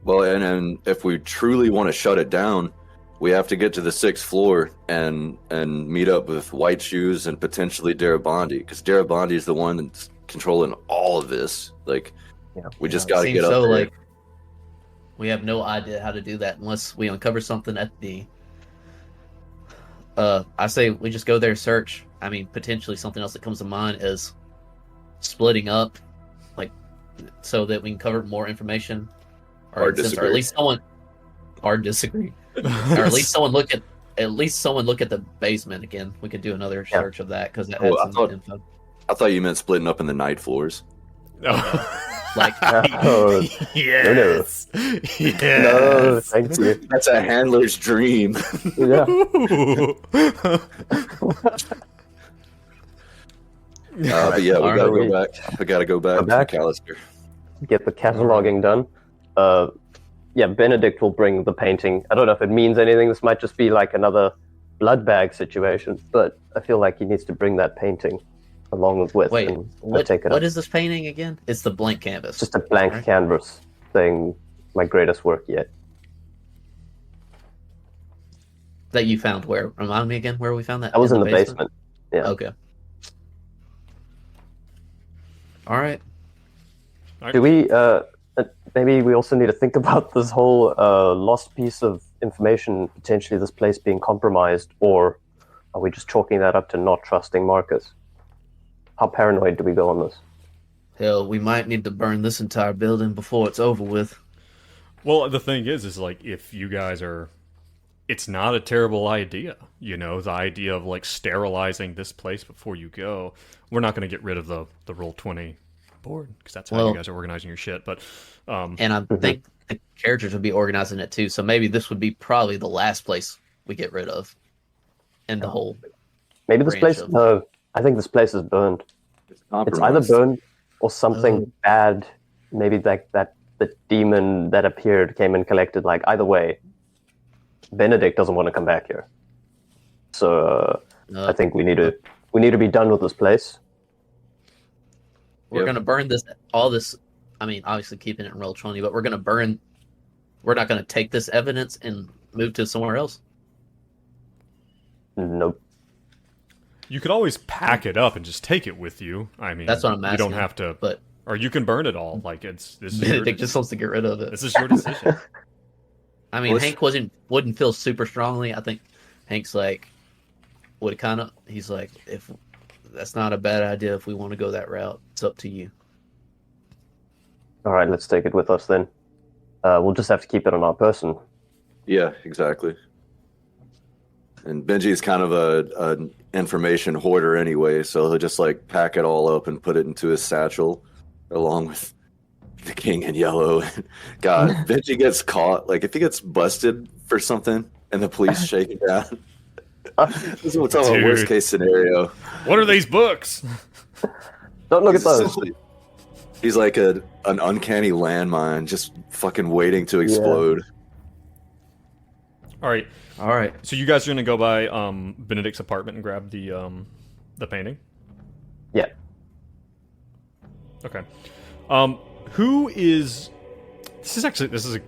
Well, and if we truly want to shut it down, we have to get to the 6th floor and meet up with White Shoes and potentially Darabandi, because Darabandi is the one that's controlling all of this. Like, Yeah. we just It got to seems get up so there. like we have no idea how to do that unless we uncover something at the. I say we just go there, search. I mean, potentially something else that comes to mind is splitting up, like, so that we can cover more information, Or at disagree. least someone, or disagree, or at least someone look at the basement again. We could do another Yeah. search of that because that Oh, had I some thought- info. I thought you meant splitting up in the night floors. Like, Oh, yes. no, Yes. thank you. That's a handler's dream. Yeah. Ooh. But yeah, we Are gotta we- go back. We gotta go back Go back? to McAllister. Get the cataloging done. Yeah, Benedict will bring the painting. I don't know if it means anything. This might just be like another blood bag situation, but I feel like he needs to bring that painting along with wait, and what take it what up. is this painting again? It's the blank canvas. Just a blank Right. canvas saying my greatest work yet. That you found where? Remind me again where we found that? That was in the basement. Yeah. Okay. All right. Do we maybe we also need to think about this whole lost piece of information, potentially this place being compromised, or are we just chalking that up to not trusting Marcus? How paranoid do we go on this? Hell, we might need to burn this entire building before it's over with. Well, the thing is like if you guys are, it's not a terrible idea. You know, the idea of like sterilizing this place before you go. We're not going to get rid of the Roll20 board because that's how Well- you guys are organizing your shit. But And I think the characters would be organizing it too. So maybe this would be probably the last place we get rid of in the whole. Maybe this Branch place. of- No, I think this place is burned. It's either Compromised. burned or something Oh. bad. Maybe that the demon that appeared came and collected. Like either way, Benedict doesn't want to come back here. So I think we need to be done with this place. We're gonna burn all this. I mean, obviously keeping it in Roll20, but we're gonna burn. We're not gonna take this evidence and move to somewhere else. Nope. You could always pack it up and just take it with you. I mean, That's what I'm asking. You don't have to, but or you can burn it all. Like this is Benedict just wants to get rid of it. This is your decision. I mean, Hank wouldn't feel super strongly. I think Hank's like he's like, if that's not a bad idea if we want to go that route. It's up to you. All right, let's take it with us then. We'll just have to keep it on our person. Yeah, exactly. And Benji's kind of an information hoarder anyway, so he'll just like pack it all up and put it into his satchel along with the King in Yellow. God, Benji gets caught. Like if he gets busted for something and the police shake it down. This is what's a worst case scenario. What are these books? Don't look at those. He's like an uncanny landmine, just fucking waiting to explode. All right. So you guys are gonna go by Benedict's apartment and grab the painting. Yeah. Okay. Who is? This is a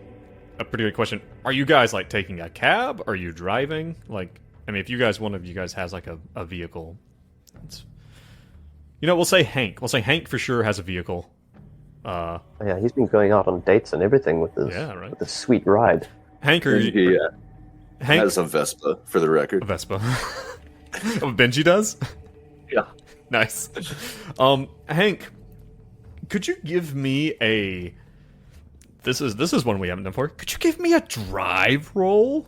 pretty good question. Are you guys like taking a cab? Are you driving? Like, I mean, if one of you guys has like a vehicle, we'll say Hank. We'll say Hank for sure has a vehicle. Yeah, he's been going out on dates and everything with this. Yeah, right. With this sweet ride. Hank Hank has a Vespa, for the record. A Vespa. Oh, Benji does? Yeah. Nice. Hank, could you give me a... This is one we haven't done before. Could you give me a drive roll?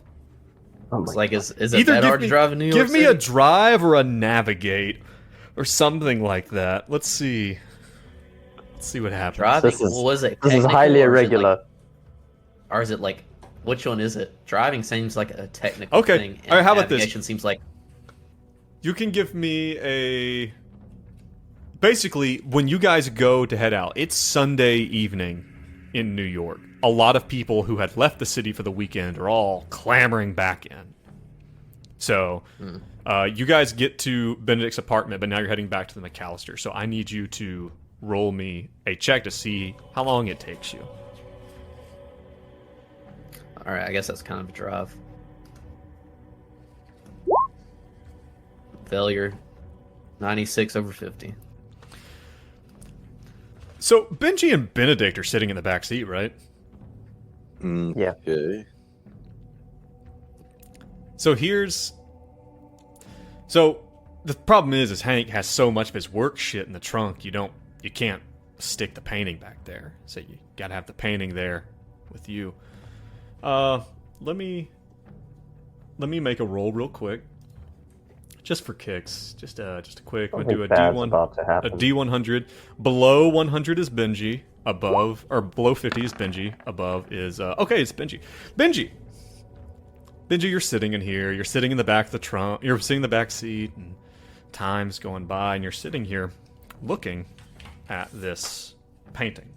Oh It's my like, God. is it that hard to drive in New York Give me City? a drive or a navigate or something like that. Let's see. Let's see what happens. Driving? This is- Well, was it This is technical, highly or is it irregular. like- or is it like, which one is it? Driving seems like a technical Okay. thing. And All right, how about this? navigation seems like... You can give me a... Basically, when you guys go to head out, it's Sunday evening in New York. A lot of people who had left the city for the weekend are all clamoring back in. So, you guys get to Benedict's apartment, but now you're heading back to the McAllister. So I need you to roll me a check to see how long it takes you. Alright, I guess that's kind of a drive. Failure. 96 over 50. So Benji and Benedict are sitting in the back seat, right? Yeah. Okay. So the problem is Hank has so much of his work shit in the trunk, you can't stick the painting back there. So you gotta have the painting there with you. Let me make a roll real quick. Just for kicks. Just a quick. I'm gonna do a Something bad's about to a happen. D100. Below 100 is Benji. Above, or below 50 is Benji. Above is okay, it's Benji. Benji, you're sitting in here. You're sitting in the back of the trunk. You're sitting in the back seat, and time's going by, and you're sitting here looking at this painting.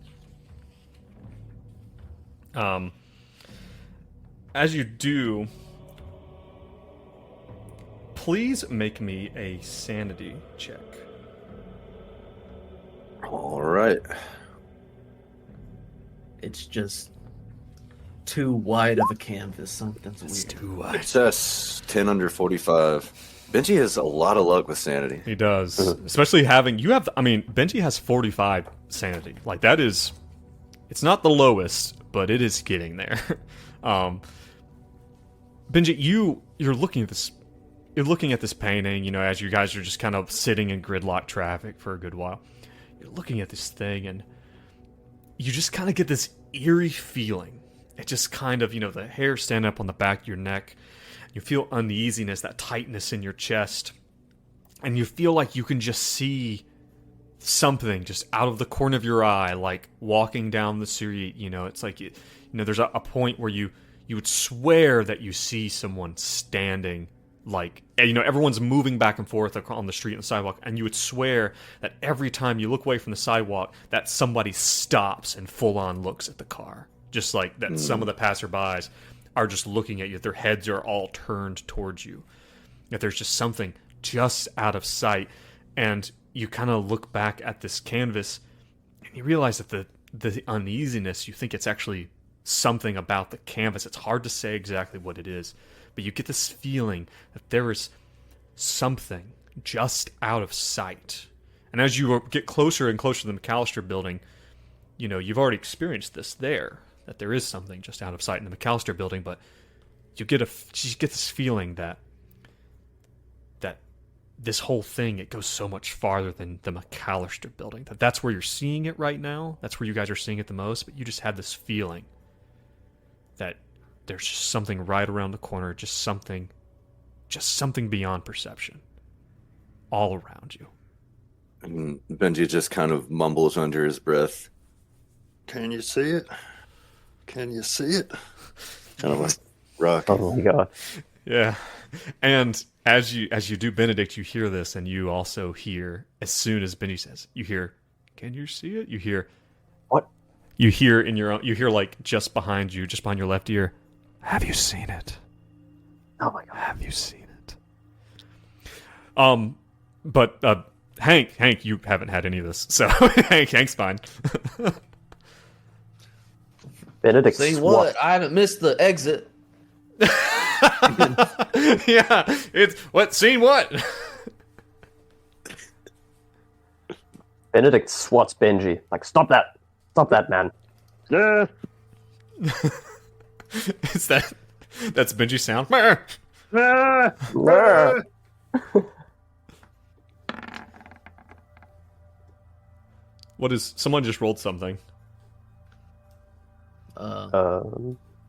As you do, please make me a sanity check. All right. It's just too wide of a canvas. Something's weird. Too wide. Success, 10 under 45. Benji has a lot of luck with sanity. He does, especially Benji has 45 sanity. Like that is, it's not the lowest, but it is getting there. Benji, you're looking at this. You're looking at this painting, as you guys are just kind of sitting in gridlock traffic for a good while. You're looking at this thing, and you just kind of get this eerie feeling. It just kind of, the hair stand up on the back of your neck. You feel uneasiness, that tightness in your chest. And you feel like you can just see something just out of the corner of your eye, like walking down the street. It's like, there's a point where you would swear that you see someone standing like, you know, everyone's moving back and forth on the street and the sidewalk, and you would swear that every time you look away from the sidewalk, that somebody stops and full on looks at the car. Just like that some of the passerbys are just looking at you. Their heads are all turned towards you. That there's just something just out of sight. And you kind of look back at this canvas, and you realize that the uneasiness, you think it's actually something about the canvas. It's hard to say exactly what it is, but you get this feeling that there is something just out of sight. And as you get closer and closer to the McAllister building, you know, you've already experienced this there, that there is something just out of sight in the McAllister building, but you get this feeling that this whole thing, it goes so much farther than the McAllister building. That's where you're seeing it right now. That's where you guys are seeing it the most, but you just had this feeling that there's just something right around the corner, just something beyond perception, all around you. And Benji just kind of mumbles under his breath. Can you see it? Can you see it? Kind of like rock. Oh my god. Yeah. And as you do, Benedict, you hear this, and you also hear, as soon as Benji says, you hear, "Can you see it?" You hear, What? You hear like just behind you, just behind your left ear, "Have you seen it? Oh my god. Have you seen it?" But Hank, you haven't had any of this, so Hank's fine. Benedict See swat. what? I haven't missed the exit. Yeah, it's what scene what? Benedict swats Benji. Like, stop that, man. Yeah. Is that's Benji's sound? Ah, Brr. What is? Someone just rolled something.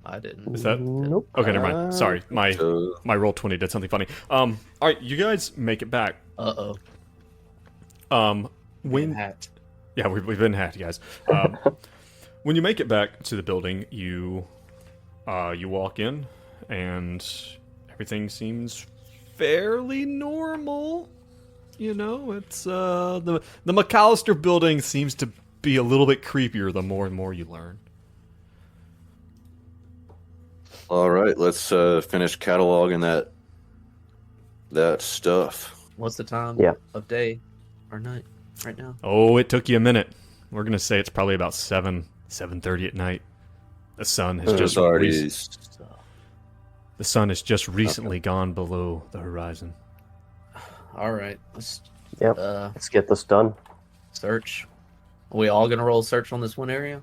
I didn't. Is that? Nope. Okay, never mind. Sorry, my So, roll 20 did something funny. All right, you guys make it back. When Hat. yeah, we've been hacked, guys. When you make it back to the building, you walk in, and everything seems fairly normal. You know, it's the McAllister building seems to be a little bit creepier the more and more you learn. all right, let's finish cataloging that stuff. What's the time Yeah. of day or night right now? Oh, it took you a minute. We're gonna say it's probably about 7:30 at night. The sun has just the sun has just recently gone below the horizon. All right, let's Yep. Let's get this done. search. Are we all gonna roll a search on this one area?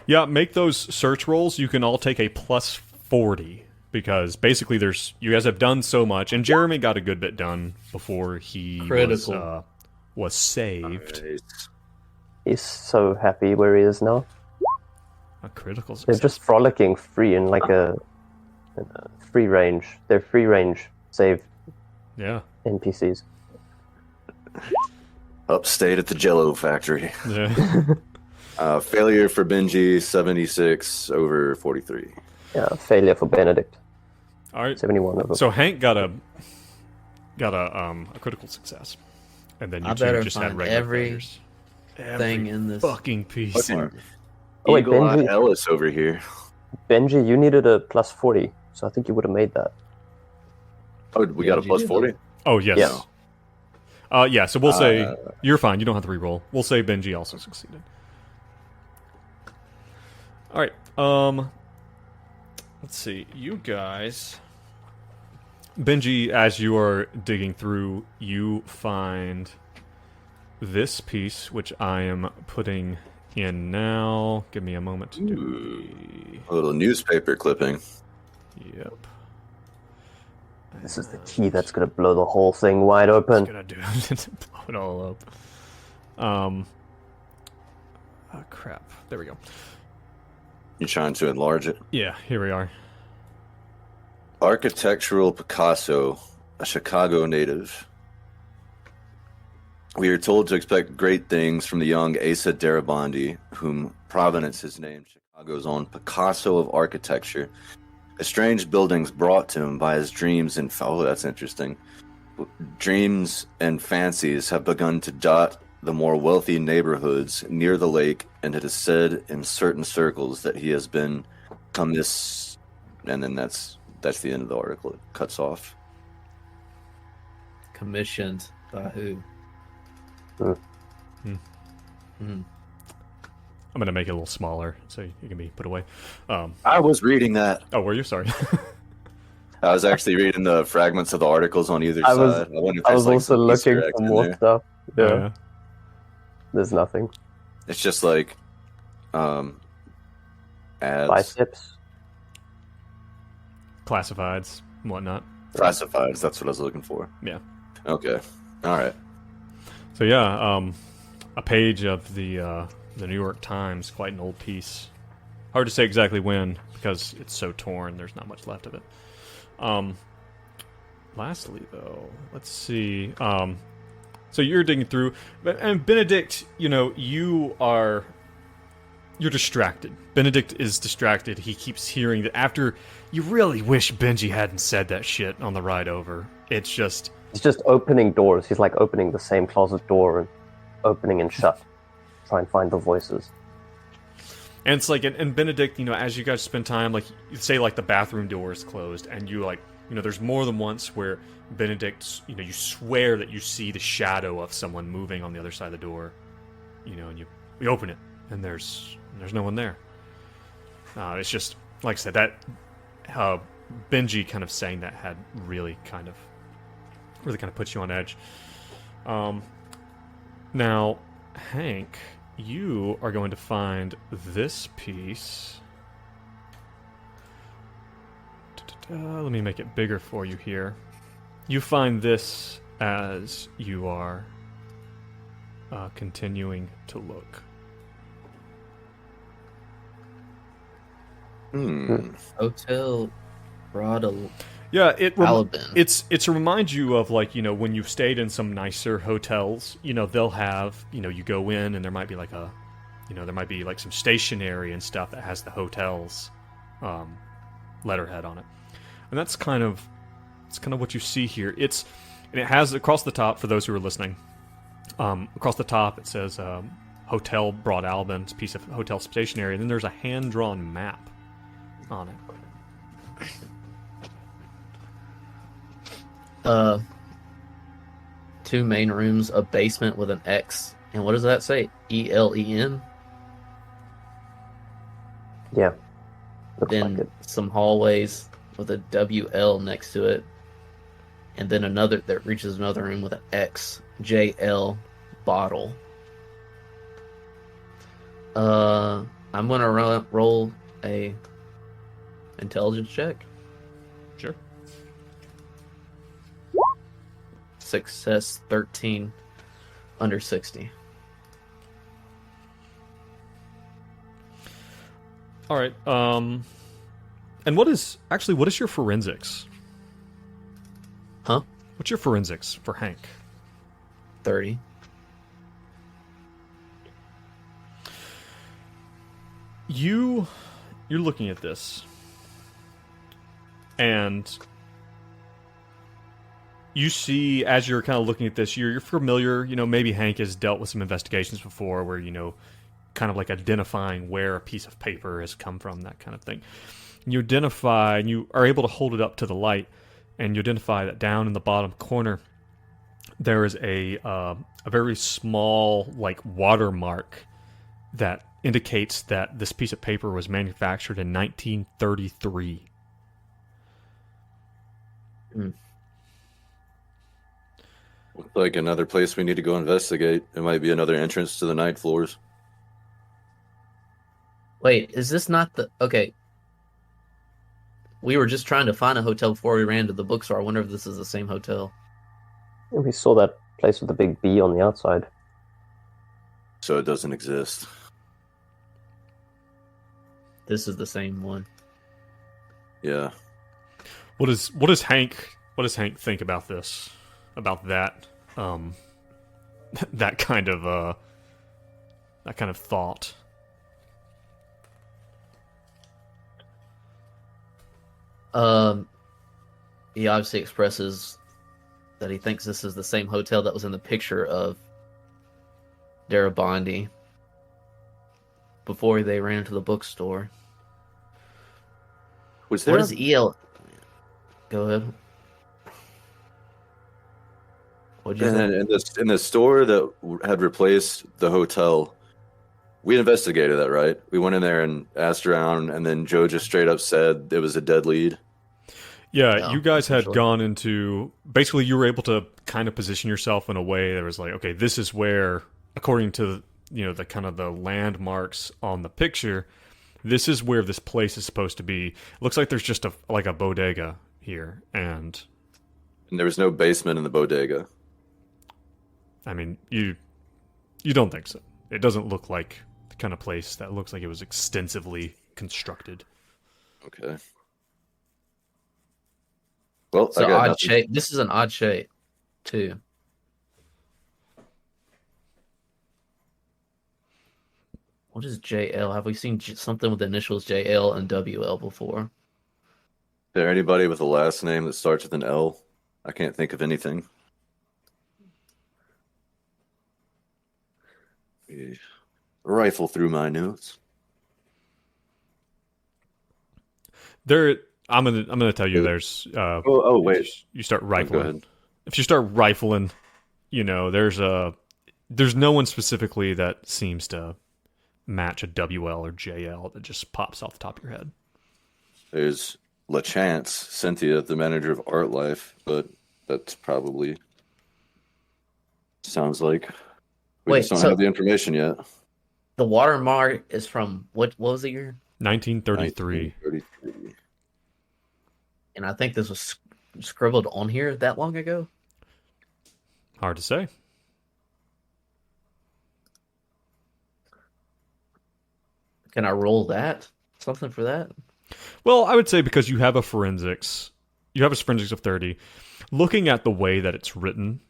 Yeah, make those search rolls. You can all take a plus 40 because basically you guys have done so much, and Jeremy got a good bit done before he was saved. Nice. He's so happy where he is now. A critical They're success. just frolicking free in like a free range. They're free range save Yeah. NPCs. Upstate at the Jello factory. Yeah. Failure for Benji, 76 over 43. Yeah, failure for Benedict. All right. 71 over. So Hank got a critical success, and then you I two better just had find regular every failures. thing in this. Fucking piece. Okay. Oh, wait, Eagle Eye Benji. Ellis over here. Benji, you needed a plus 40, so I think you would have made that. Oh, we got a you plus did. 40? Oh yes. Yeah. Yeah. So we'll say you're fine. You don't have to re-roll. We'll say Benji also succeeded. All right. Let's see. You guys. Benji, as you are digging through, you find this piece, which I am putting in now. Give me a moment to do A little newspaper clipping. Yep. This is the key that's going to blow the whole thing wide open. Gonna do it. Blow it all up. Oh, crap. There we go. You're trying to enlarge it. Yeah, here we are. Architectural Picasso, a Chicago native. We are told to expect great things from the young Asa Darabandi, whom Providence has named Chicago's own Picasso of architecture. A strange buildings brought to him by his dreams and that's interesting. Dreams and fancies have begun to dot the more wealthy neighborhoods near the lake, and it is said in certain circles that he has been commis. And then that's the end of the article. It cuts off. Commissioned by who? I'm gonna make it a little smaller so you can be put away. I was reading that. Oh, were you? Sorry. I was actually reading the fragments of the articles on either I side. I was also looking Easter eggs for in more there. stuff. Yeah. Oh, yeah. There's nothing. It's just like ads. Biceps. Classifieds and whatnot. Classifieds, that's what I was looking for. Yeah. Okay. All right. So yeah, a page of the New York Times, quite an old piece. Hard to say exactly when because it's so torn. There's not much left of it. Lastly, though, let's see. So you're digging through, and Benedict, you're distracted. Benedict is distracted. He keeps hearing that after you really wish Benji hadn't said that shit on the ride over. It's just opening doors. He's like opening the same closet door and opening and shut. Try and find the voices. And it's like, and Benedict, as you guys spend time, like, say, like, the bathroom door is closed, and you, like, there's more than once where Benedict, you swear that you see the shadow of someone moving on the other side of the door, and you open it, and there's no one there. It's just, like I said, that, Benji kind of saying that had really kind of puts you on edge. Now, Hank, you are going to find this piece. Let me make it bigger for you here. You find this as you are continuing to look. Hotel Broad Yeah, Alabama. it's to remind you of, like, when you've stayed in some nicer hotels, they'll have, you go in and there might be like there might be like some stationery and stuff that has the hotel's letterhead on it. And it's kind of what you see here. And it has across the top, for those who are listening, across the top it says Hotel Broad Alban. It's a piece of hotel stationery, and then there's a hand-drawn map on it. Two main rooms, a basement with an X, and what does that say? ELEN? Yeah. Looks Then like it. some hallways with a WL next to it, and then another that reaches another room with an X, JL bottle. I'm gonna roll a intelligence check. Sure. Success 13, under 60. All right. And what is your forensics? Huh? What's your forensics for Hank? 30. You're looking at this, and you see, as you're kind of looking at this, you're familiar, maybe Hank has dealt with some investigations before where, kind of like identifying where a piece of paper has come from, that kind of thing. You identify, and you are able to hold it up to the light, and you identify that down in the bottom corner, there is a very small, like, watermark that indicates that this piece of paper was manufactured in 1933. Looks like another place we need to go investigate. It might be another entrance to the night floors. Wait, is this not the... Okay. We were just trying to find a hotel before we ran to the bookstore. I wonder if this is the same hotel. Yeah, we saw that place with the big B on the outside. So it doesn't exist. This is the same one. Yeah. What does Hank think about this? About that that kind of thought? Um, he obviously expresses that he thinks this is the same hotel that was in the picture of Darabandi before they ran into the bookstore. Was What there? is EL? Go ahead. What'd you And say? then in the store that had replaced the hotel, we investigated that, right? We went in there and asked around, and then Joe just straight up said it was a dead lead. Yeah, Yeah, you guys had essentially. gone into basically you were able to kind of position yourself in a way that was like, okay, this is where, according to the kind of the landmarks on the picture, this is where this place is supposed to be. Looks like there's just a bodega here, and And there was no basement in the bodega. I mean you don't think so. It doesn't look like the kind of place that looks like it was extensively constructed. Okay. Well, It's I an got odd nothing. shape. This is an odd shape, too. What is JL? Have we seen something with the initials JL and WL before? Is there anybody with a last name that starts with an L? I can't think of anything. Rifle through my notes. There, I'm gonna tell you. There's Wait. you start Go rifling. ahead. If you start rifling, there's no one specifically that seems to match a WL or JL that just pops off the top of your head. There's LaChance, Cynthia, the manager of Art Life, but that's probably sounds like we Wait, just don't so have the information yet. the watermark is from what was the year? 1933. 1933. And I think this was scribbled on here that long ago. Hard to say. Can I roll that? Something for that? Well, I would say because you have a forensics of 30. Looking at the way that it's written,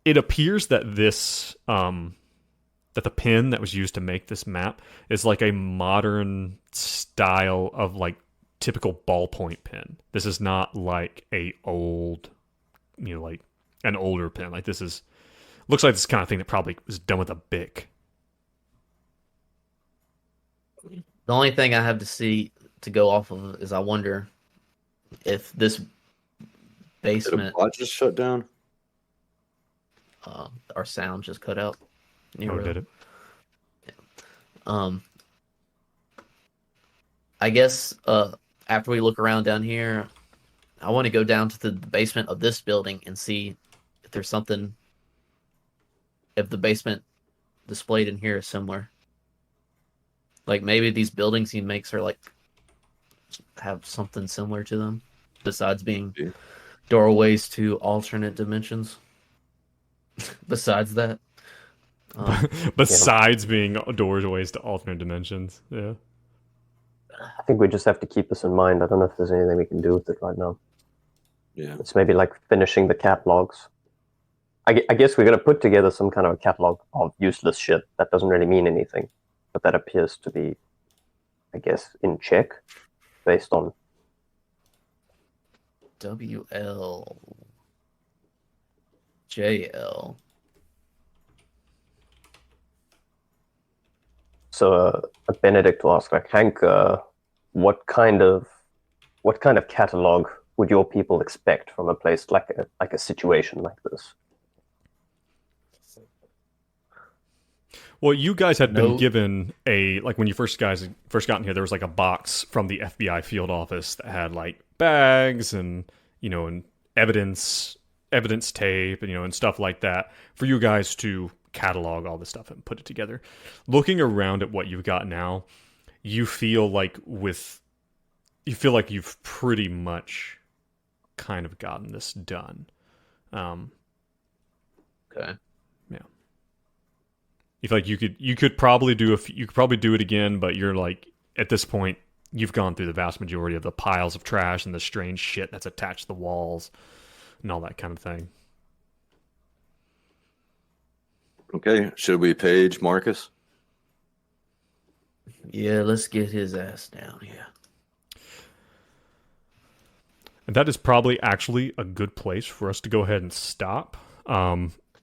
it appears that this that the pen that was used to make this map is like a modern style of like typical ballpoint pen. This is not like a old, like an older pen. Like this looks like this kind of thing that probably was done with a Bic. The only thing I have to go off of is I wonder if this Did a basement, bot just shut down? our sound just cut out. Oh, did it? I guess after we look around down here, I want to go down to the basement of this building and see if there's something. If the basement displayed in here is similar, like maybe these buildings he makes are like have something similar to them, besides being Yeah. doorways to alternate dimensions. Besides that, Besides being doorways to alternate dimensions. Yeah. I think we just have to keep this in mind. I don't know if there's anything we can do with it right now. Yeah. It's maybe like finishing the catalogs. I guess we're going to put together some kind of a catalog of useless shit that doesn't really mean anything, but that appears to be, I guess, in check based on. WL JL. So Benedict will ask, like, Hank, what kind of catalog would your people expect from a place like a situation like this? Well, you guys had been No. given when you first got in here, there was like a box from the FBI field office that had like bags and and evidence tape and stuff like that for you guys to catalog all this stuff and put it together. Looking around at what you've got now, you feel like you've pretty much kind of gotten this done. Okay. You feel like you could probably do it again, but you're like at this point you've gone through the vast majority of the piles of trash and the strange shit that's attached to the walls and all that kind of thing. Okay. Should we page Marcus? Yeah, let's get his ass down here. And that is probably actually a good place for us to go ahead and stop.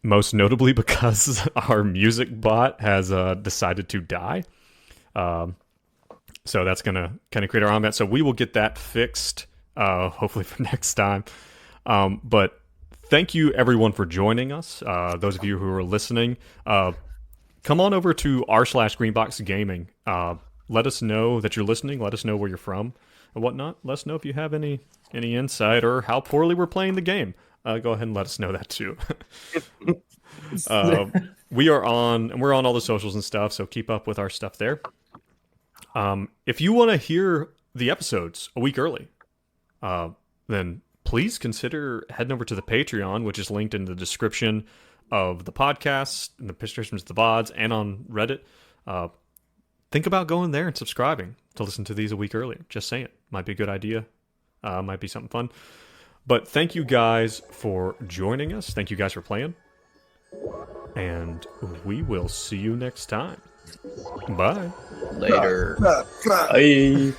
Most notably because our music bot has decided to die. So that's going to kind of create our own that. So we will get that fixed, hopefully for next time. But thank you, everyone, for joining us. Those of you who are listening, come on over to r/Greenbox Gaming. Let us know that you're listening. Let us know where you're from and whatnot. Let us know if you have any insight or how poorly we're playing the game. Go ahead and let us know that too. We're on all the socials and stuff, so keep up with our stuff there. If you want to hear the episodes a week early, then please consider heading over to the Patreon, which is linked in the description of the podcast, in the descriptions of the VODs, and on Reddit. Think about going there and subscribing to listen to these a week earlier. Just saying. Might be a good idea. Might be something fun. But thank you guys for joining us. Thank you guys for playing. And we will see you next time. Bye. Later. Bye.